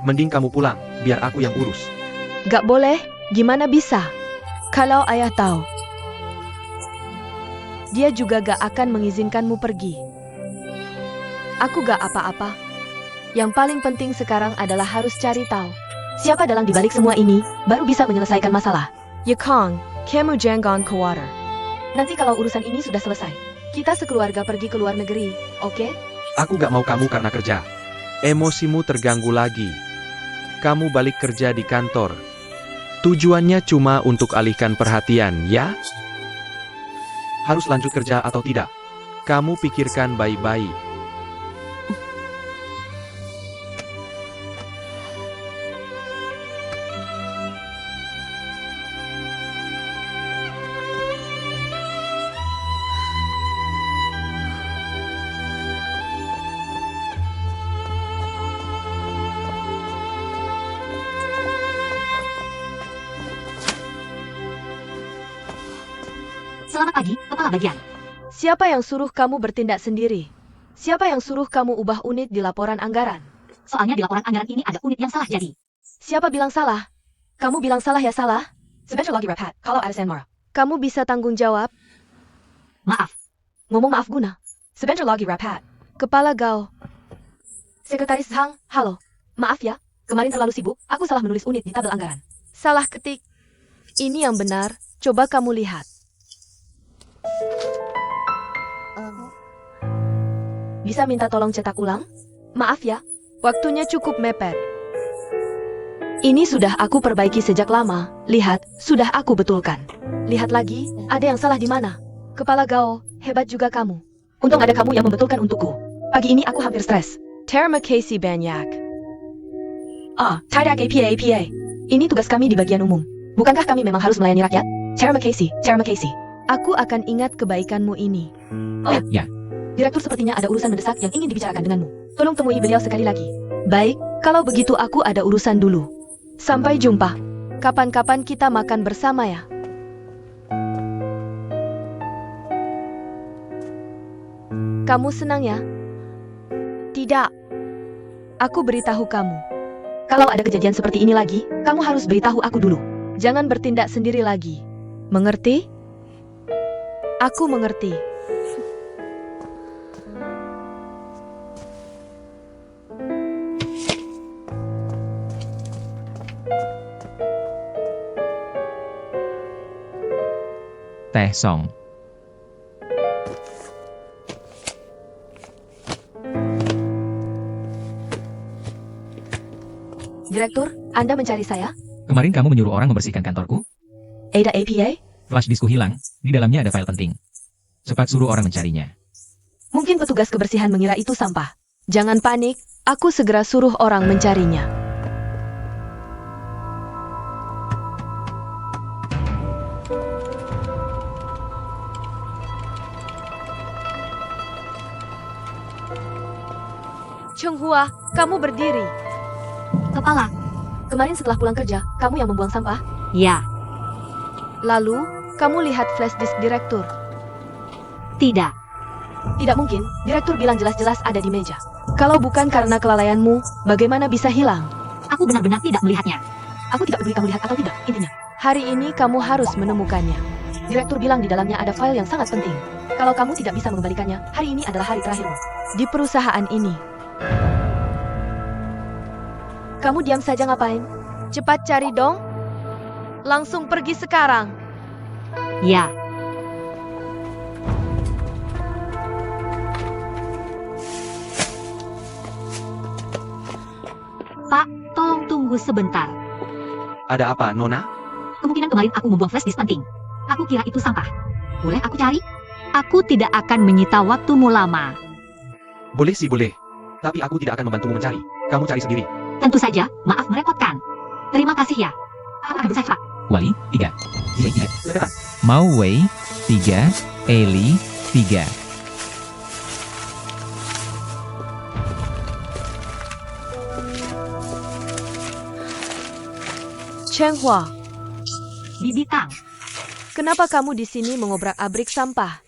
Mending kamu pulang, biar aku yang urus. Gak boleh, gimana bisa? Kalau ayah tahu, dia juga gak akan mengizinkanmu pergi. Aku gak apa-apa. Yang paling penting sekarang adalah harus cari tahu siapa dalang dibalik semua ini, baru bisa menyelesaikan masalah. Yakong, kamu jangan khawatir. Nanti kalau urusan ini sudah selesai, kita sekeluarga pergi ke luar negeri, oke? Aku gak mau kamu karena kerja. Emosimu terganggu lagi. Kamu balik kerja di kantor. Tujuannya cuma untuk alihkan perhatian, ya? Harus lanjut kerja atau tidak? Kamu pikirkan baik-baik. Selamat pagi, Kepala Bagian. Siapa yang suruh kamu bertindak sendiri? Siapa yang suruh kamu ubah unit di laporan anggaran? Soalnya di laporan anggaran ini ada unit yang salah jadi. Siapa bilang salah? Kamu bilang salah ya salah? Sebentar lagi Rapat, kalau ada Sanmara. Kamu bisa tanggung jawab? Maaf, Ngomong maaf guna. Sebentar lagi Rapat. Kepala Gao. Sekretaris Hang, halo. Maaf ya, kemarin terlalu sibuk, aku salah menulis unit di tabel anggaran. Salah ketik. Ini yang benar, coba kamu lihat. Bisa minta tolong cetak ulang? Maaf ya, waktunya cukup mepet. Ini sudah aku perbaiki sejak lama, lihat, sudah aku betulkan. Lihat lagi, ada yang salah di mana? Kepala Gao, hebat juga kamu. Untung ada kamu yang membetulkan untukku. Pagi ini aku hampir stres. Terima kasih banyak. Tidak APA. Ini tugas kami di bagian umum. Bukankah kami memang harus melayani rakyat? Terima kasih. Aku akan ingat kebaikanmu ini. Ya, Direktur sepertinya ada urusan mendesak yang ingin dibicarakan denganmu. Tolong temui beliau sekali lagi. Baik, kalau begitu aku ada urusan dulu. Sampai jumpa. Kapan-kapan kita makan bersama ya. Kamu senang ya? Tidak. Aku beritahu kamu. Kalau ada kejadian seperti ini lagi, kamu harus beritahu aku dulu. Jangan bertindak sendiri lagi. Mengerti? Aku mengerti. Teh Song. Direktur, Anda mencari saya? Kemarin kamu menyuruh orang membersihkan kantorku? Ada APA? Flash diskku hilang, di dalamnya ada file penting. Cepat suruh orang mencarinya. Mungkin petugas kebersihan mengira itu sampah. Jangan panik, aku segera suruh orang mencarinya. Chenghua, kamu berdiri. Kepala. Kemarin setelah pulang kerja, kamu yang membuang sampah? Ya, Lalu, kamu lihat flash disk direktur. tidak. Tidak mungkin, direktur bilang jelas-jelas ada di meja. Kalau bukan karena kelalaianmu, bagaimana bisa hilang? Aku benar-benar tidak melihatnya. Aku tidak peduli kamu lihat atau tidak, intinya. Hari ini kamu harus menemukannya. Direktur bilang di dalamnya ada file yang sangat penting. Kalau kamu tidak bisa mengembalikannya, hari ini adalah hari terakhirmu. Di perusahaan ini. Kamu diam saja ngapain? Cepat cari dong. Langsung pergi sekarang. Ya, Pak, tolong tunggu sebentar. Ada apa, Nona? Kemungkinan kemarin aku membuang flash disk penting. Aku kira itu sampah. Boleh aku cari? Aku tidak akan menyita waktumu lama. Boleh sih boleh. Tapi aku tidak akan membantumu mencari. Kamu cari sendiri. Tentu saja, maaf merepotkan. Terima kasih ya. Aku akan berusaha cepat. Wali, 3. Mau Wei, 3. Eli, 3. Chenghua, Bibi Tang, kenapa kamu di sini mengobrak-abrik sampah?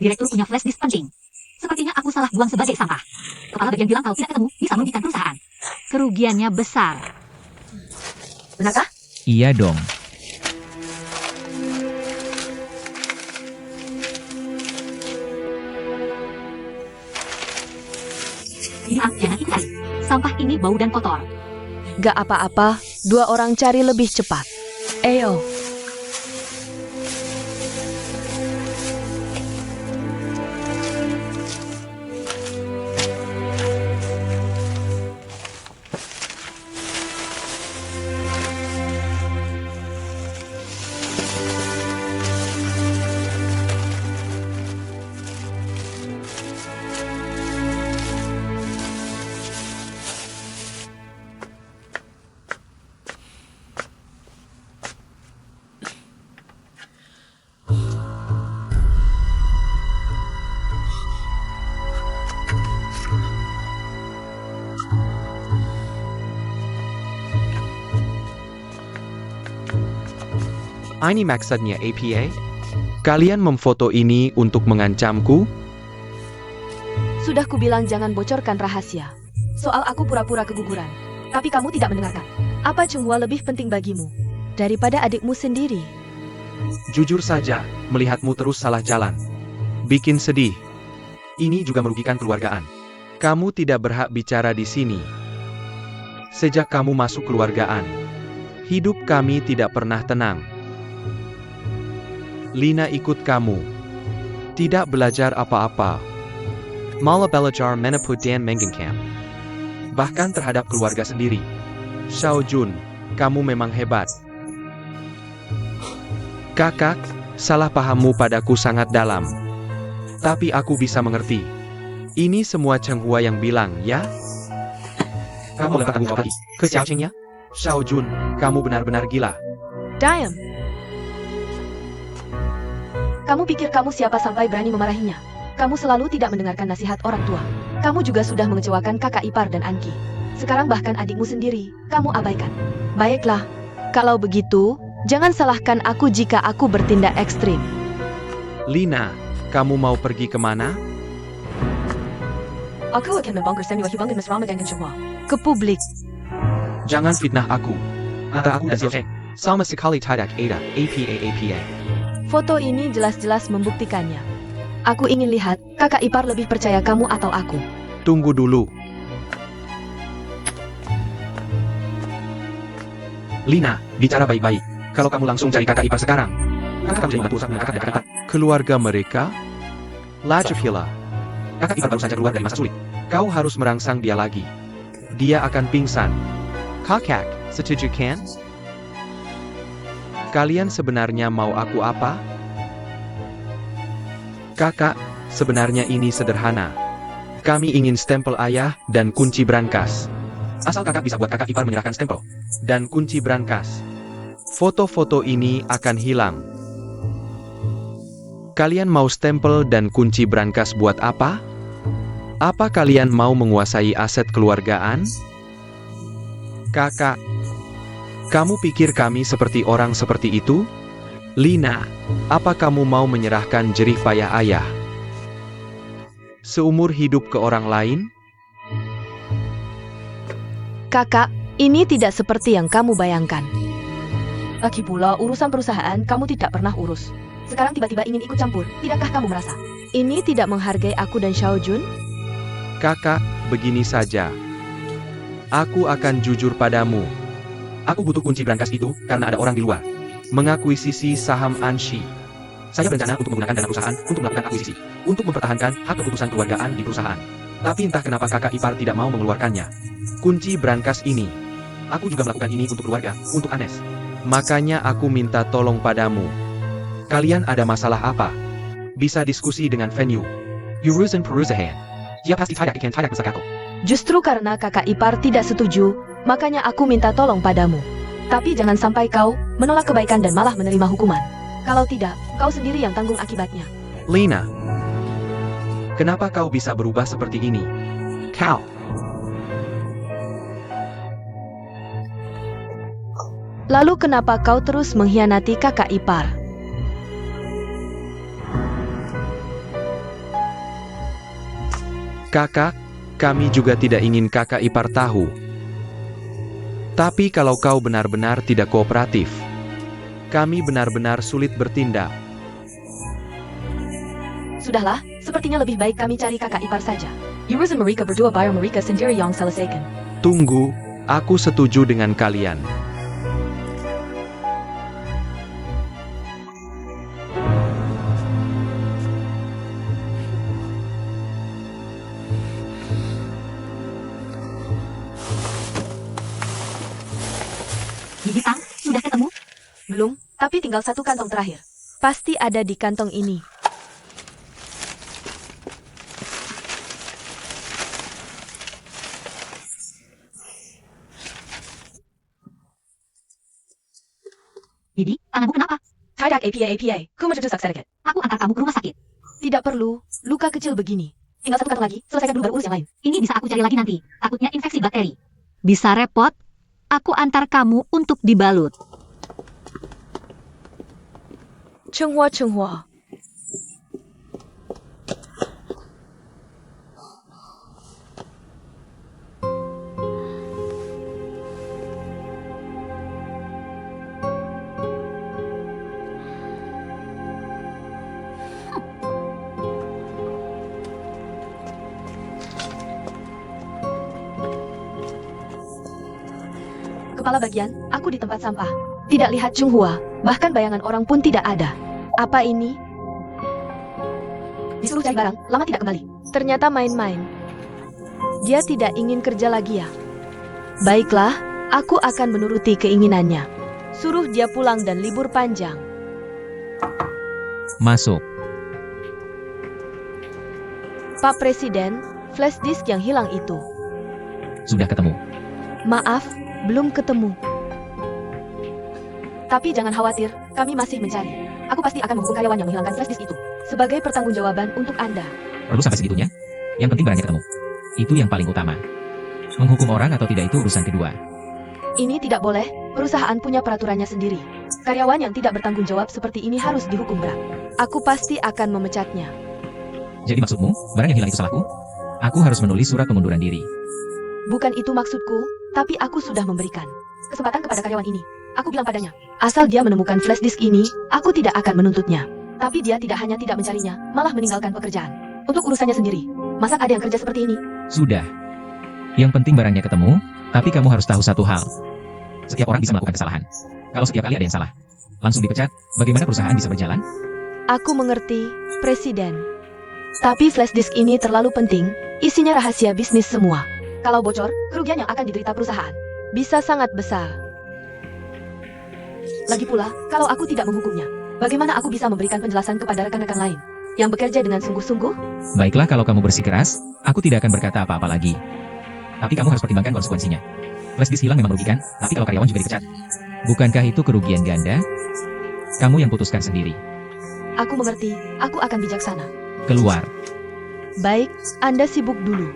direktur punya flash disk penting. Sepertinya aku salah buang sebagai sampah. Kepala bagian bilang kalau tidak ketemu, bisa merugikan perusahaan. Kerugiannya besar. Benarkah? Iya dong. Bibi Tang, jangan ikut cari. Sampah ini bau dan kotor. Gak apa-apa, 2 orang cari lebih cepat. Ayo. Ini maksudnya APA? Kalian memfoto ini untuk mengancamku? Sudah kubilang jangan bocorkan rahasia. Soal aku pura-pura keguguran. Tapi kamu tidak mendengarkan. Apa Chenghua lebih penting bagimu? Daripada adikmu sendiri? Jujur saja, melihatmu terus salah jalan. Bikin sedih. Ini juga merugikan keluargaan. Kamu tidak berhak bicara di sini. Sejak kamu masuk keluargaan, hidup kami tidak pernah tenang. Lina ikut kamu. Tidak belajar apa-apa. Malah belajar meneput dan menggengkam. Bahkan terhadap keluarga sendiri. Xiao Jun, kamu memang hebat. Kakak, salah pahammu padaku sangat dalam. Tapi aku bisa mengerti. Ini semua Chenghua yang bilang, ya? Kamu lempar tanggung jawab lagi ke Xiao Qing ya? Xiao Jun, kamu benar-benar gila. Diam. Kamu pikir kamu siapa sampai berani memarahinya? Kamu selalu tidak mendengarkan nasihat orang tua. Kamu juga sudah mengecewakan kakak ipar dan Anki. Sekarang bahkan adikmu sendiri, kamu abaikan. Baiklah, kalau begitu, jangan salahkan aku jika aku bertindak ekstrim. Lina, kamu mau pergi kemana? Aku akan membongkar semua hubungan Mas Rama dengan Chenghua. Ke publik. Jangan fitnah aku. Antara aku dan Xiao sama sekali tidak ada APA. Foto ini jelas-jelas membuktikannya. Aku ingin lihat, kakak ipar lebih percaya kamu atau aku. Tunggu dulu. Lina, bicara baik-baik. Kalau kamu langsung cari kakak ipar sekarang. Kakak kamu jadi membantu usaha mengangkat dan kakak keluarga mereka? Lajukila. Kakak ipar baru saja keluar dari masa sulit. Kau harus merangsang dia lagi. Dia akan pingsan. Kakak, setuju kan? Kalian sebenarnya mau aku apa? Kakak, sebenarnya ini sederhana. Kami ingin stempel ayah dan kunci brankas. Asal kakak bisa buat kakak ipar menyerahkan stempel dan kunci brankas. Foto-foto ini akan hilang. Kalian mau stempel dan kunci brankas buat apa? Apa kalian mau menguasai aset keluargaan? Kakak, kamu pikir kami seperti orang seperti itu? Lina, apa kamu mau menyerahkan jerih payah ayah seumur hidup ke orang lain? Kakak, ini tidak seperti yang kamu bayangkan. Lagi pula urusan perusahaan kamu tidak pernah urus. Sekarang tiba-tiba ingin ikut campur, tidakkah kamu merasa? Ini tidak menghargai aku dan Xiao Jun? Kakak, begini saja. Aku akan jujur padamu. Aku butuh kunci brankas itu karena ada orang di luar mengakuisisi saham Anshi. Saya berencana untuk menggunakan dana perusahaan untuk melakukan akuisisi, untuk mempertahankan hak keputusan keluargaan di perusahaan. Tapi entah kenapa kakak ipar tidak mau mengeluarkannya. Kunci brankas ini. Aku juga melakukan ini untuk keluarga, untuk Anes. Makanya aku minta tolong padamu. Kalian ada masalah apa? Bisa diskusi dengan venue. Urusan perusahaan. Dia pasti tidak besar kakak. Justru karena kakak ipar tidak setuju, makanya aku minta tolong padamu. Tapi jangan sampai kau menolak kebaikan dan malah menerima hukuman. Kalau tidak, kau sendiri yang tanggung akibatnya. Lina, kenapa kau bisa berubah seperti ini? Kau. Lalu kenapa kau terus mengkhianati kakak ipar? Kakak, kami juga tidak ingin kakak ipar tahu. Tapi kalau kau benar-benar tidak kooperatif, kami benar-benar sulit bertindak. Sudahlah, sepertinya lebih baik kami cari kakak ipar saja. Urusan mereka berdua biar mereka sendiri yang selesaikan. Tunggu, aku setuju dengan kalian. Bintang, sudah ketemu? Belum, tapi tinggal satu kantong terakhir. Pasti ada di kantong ini. Bibi, tanganmu kenapa? Tidak APA, ku mencetuskan sedikit. Aku antar kamu ke rumah sakit. Tidak perlu, luka kecil begini. Tinggal satu kantong lagi, selesaikan dulu baru urus yang lain. Ini bisa aku cari lagi nanti. Takutnya infeksi bakteri. Bisa repot? Aku antar kamu untuk dibalut. Chenghua. Kepala bagian, aku di tempat sampah. Tidak lihat Chunghua, bahkan bayangan orang pun tidak ada. Apa ini? Disuruh cari barang, lama tidak kembali. Ternyata main-main. Dia tidak ingin kerja lagi ya? Baiklah, aku akan menuruti keinginannya. Suruh dia pulang dan libur panjang. Masuk. Pak Presiden, flash disk yang hilang itu. Sudah ketemu. Maaf, belum ketemu. Tapi jangan khawatir, kami masih mencari. Aku pasti akan menghukum karyawan yang menghilangkan flash disk itu. Sebagai pertanggungjawaban untuk Anda. Perlu sampai segitunya? Yang penting barangnya ketemu. Itu yang paling utama. Menghukum orang atau tidak itu urusan kedua. Ini tidak boleh, perusahaan punya peraturannya sendiri. Karyawan yang tidak bertanggung jawab seperti ini harus dihukum berat. Aku pasti akan memecatnya. Jadi maksudmu, barang yang hilang itu salahku? Aku harus menulis surat pengunduran diri. Bukan itu maksudku, tapi aku sudah memberikan kesempatan kepada karyawan ini. Aku bilang padanya, asal dia menemukan flash disk ini, aku tidak akan menuntutnya. Tapi dia tidak hanya tidak mencarinya, malah meninggalkan pekerjaan. Untuk urusannya sendiri. Masa ada yang kerja seperti ini? Sudah. Yang penting barangnya ketemu, tapi kamu harus tahu satu hal. Setiap orang bisa melakukan kesalahan. Kalau setiap kali ada yang salah, langsung dipecat, bagaimana perusahaan bisa berjalan? Aku mengerti, Presiden. Tapi flash disk ini terlalu penting, isinya rahasia bisnis semua. Kalau bocor, kerugian yang akan diderita perusahaan. Bisa sangat besar. Lagi pula, kalau aku tidak menghukumnya, bagaimana aku bisa memberikan penjelasan kepada rekan-rekan lain yang bekerja dengan sungguh-sungguh? Baiklah kalau kamu bersikeras, aku tidak akan berkata apa-apa lagi. Tapi kamu harus pertimbangkan konsekuensinya. Flash disk hilang memang merugikan, tapi kalau karyawan juga dipecat. Bukankah itu kerugian ganda? Kamu yang putuskan sendiri. Aku mengerti, aku akan bijaksana. Keluar. Baik, Anda sibuk dulu.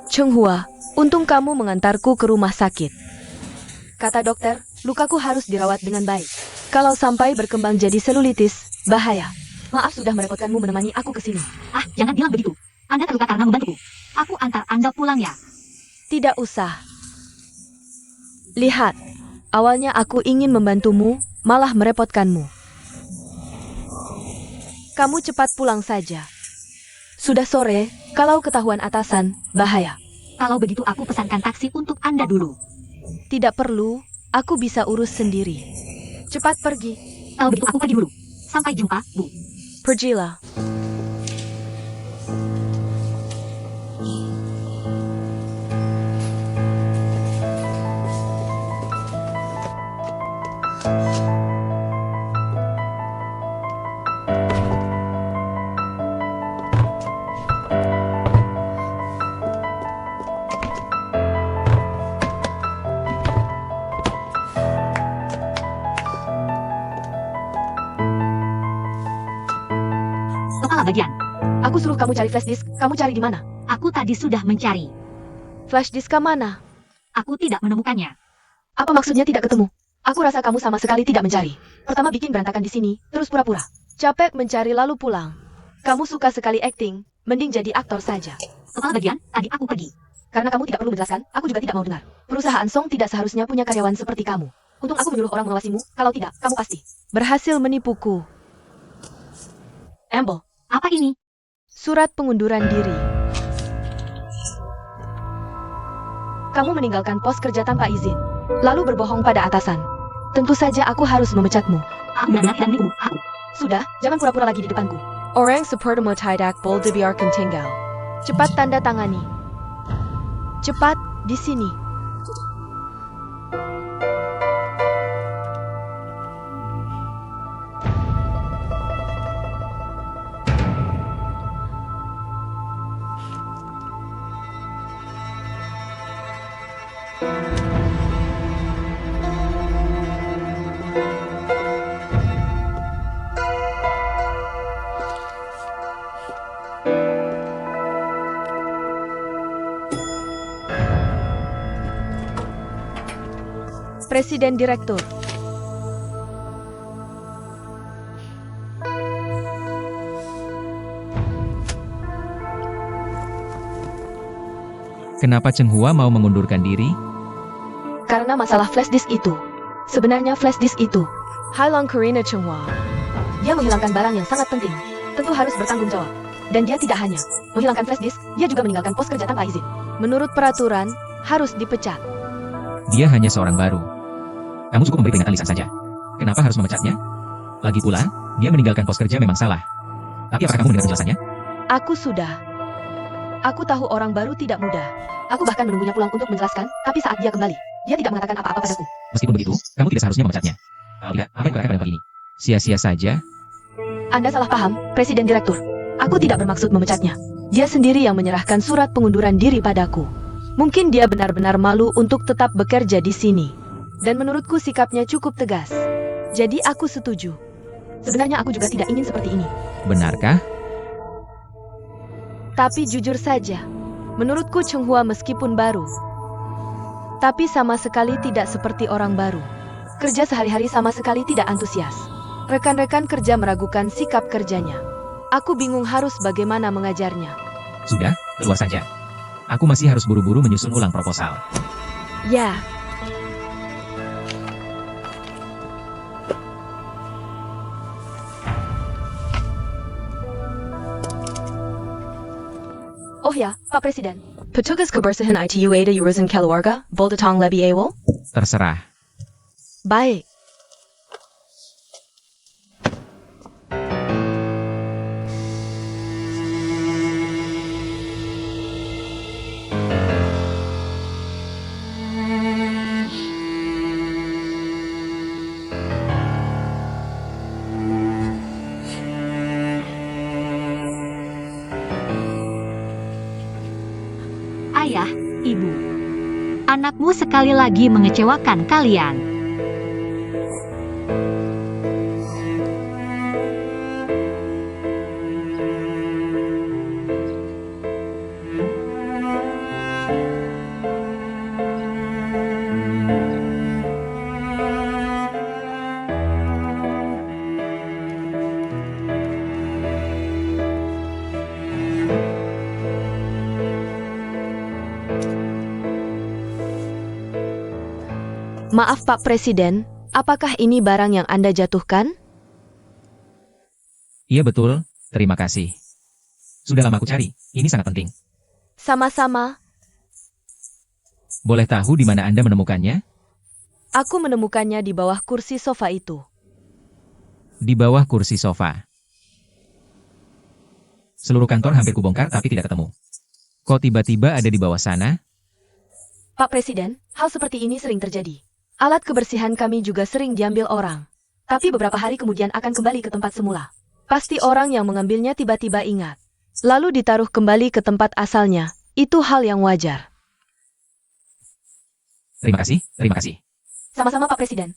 Chenghua, untung kamu mengantarku ke rumah sakit. Kata dokter, lukaku harus dirawat dengan baik. Kalau sampai berkembang jadi selulitis, bahaya. Maaf sudah merepotkanmu menemani aku ke sini. Ah, jangan bilang begitu. Anda terluka karena membantuku. Aku antar Anda pulang ya. Tidak usah. Lihat, awalnya aku ingin membantumu, malah merepotkanmu. Kamu cepat pulang saja. Sudah sore, kalau ketahuan atasan, bahaya. Kalau begitu aku pesankan taksi untuk Anda dulu. Tidak perlu, aku bisa urus sendiri. Cepat pergi. Kalau begitu aku pergi dulu. Sampai jumpa, Bu. Pergilah. Kepala bagian. Aku suruh kamu cari flash disk, kamu cari di mana? Aku tadi sudah mencari. Flash disk ke mana? Aku tidak menemukannya. Apa maksudnya tidak ketemu? Aku rasa kamu sama sekali tidak mencari. Pertama bikin berantakan di sini, terus pura-pura. Capek mencari lalu pulang. Kamu suka sekali acting, mending jadi aktor saja. Kepala bagian, tadi aku pergi. Karena kamu tidak perlu menjelaskan, aku juga tidak mau dengar. Perusahaan Song tidak seharusnya punya karyawan seperti kamu. Untung aku menyuruh orang mengawasimu, kalau tidak, kamu pasti. Berhasil menipuku. Amble, Apa ini? Surat pengunduran diri. kamu meninggalkan pos kerja tanpa izin, lalu berbohong pada atasan. Tentu saja aku harus memecatmu. Aku benar-benar tidak menipu. Aku. Sudah, jangan pura-pura lagi di depanku. Orang seperti mo tidak bol dibiarkan tinggal. Cepat tanda tangani. Cepat, di sini. Presiden Direktur. Kenapa Chenghua mau mengundurkan diri? Karena masalah flash disk itu. Sebenarnya flash disk itu, Hai Long Karina Chenghua. dia menghilangkan barang yang sangat penting. Tentu harus bertanggung jawab. Dan dia tidak hanya menghilangkan flash disk, dia juga meninggalkan pos kerja tanpa izin. Menurut peraturan, harus dipecat. Dia hanya seorang baru. Kamu cukup memberi peringatan lisan saja. Kenapa harus memecatnya? Lagi pula, dia meninggalkan pos kerja memang salah. Tapi apakah kamu mendengar penjelasannya? Aku sudah. Aku tahu orang baru tidak mudah. Aku bahkan menunggunya pulang untuk menjelaskan, tapi saat dia kembali, dia tidak mengatakan apa-apa padaku. Meskipun begitu, kamu tidak seharusnya memecatnya. Kalau tidak, apa yang kau katakan pada pagi ini? Sia-sia saja. Anda salah paham, Presiden Direktur. Aku tidak bermaksud memecatnya. Dia sendiri yang menyerahkan surat pengunduran diri padaku. Mungkin dia benar-benar malu untuk tetap bekerja di sini. Dan menurutku sikapnya cukup tegas. Jadi aku setuju. Sebenarnya aku juga tidak ingin seperti ini. Benarkah? Tapi jujur saja, menurutku Chenghua meskipun baru, tapi sama sekali tidak seperti orang baru. Kerja sehari-hari sama sekali tidak antusias. Rekan-rekan kerja meragukan sikap kerjanya. Aku bingung harus bagaimana mengajarnya. Sudah, keluar saja. Aku masih harus buru-buru menyusun ulang proposal. Ya, Oh ya, Pak Presiden. Petugas kebersihan ITU ada urusan keluarga, boleh datang lebih awal? Terserah. Baik. Ayah, ibu. Anakmu sekali lagi mengecewakan kalian. Maaf Pak Presiden, apakah ini barang yang Anda jatuhkan? Iya betul, terima kasih. Sudah lama aku cari, ini sangat penting. Sama-sama, Boleh tahu di mana Anda menemukannya? aku menemukannya di bawah kursi sofa itu. Di bawah kursi sofa. Seluruh kantor hampir kubongkar tapi tidak ketemu. Kok tiba-tiba ada di bawah sana? Pak Presiden, hal seperti ini sering terjadi. Alat kebersihan kami juga sering diambil orang. Tapi beberapa hari kemudian akan kembali ke tempat semula. Pasti orang yang mengambilnya tiba-tiba ingat. Lalu ditaruh kembali ke tempat asalnya. Itu hal yang wajar. Terima kasih, terima kasih. Sama-sama Pak Presiden.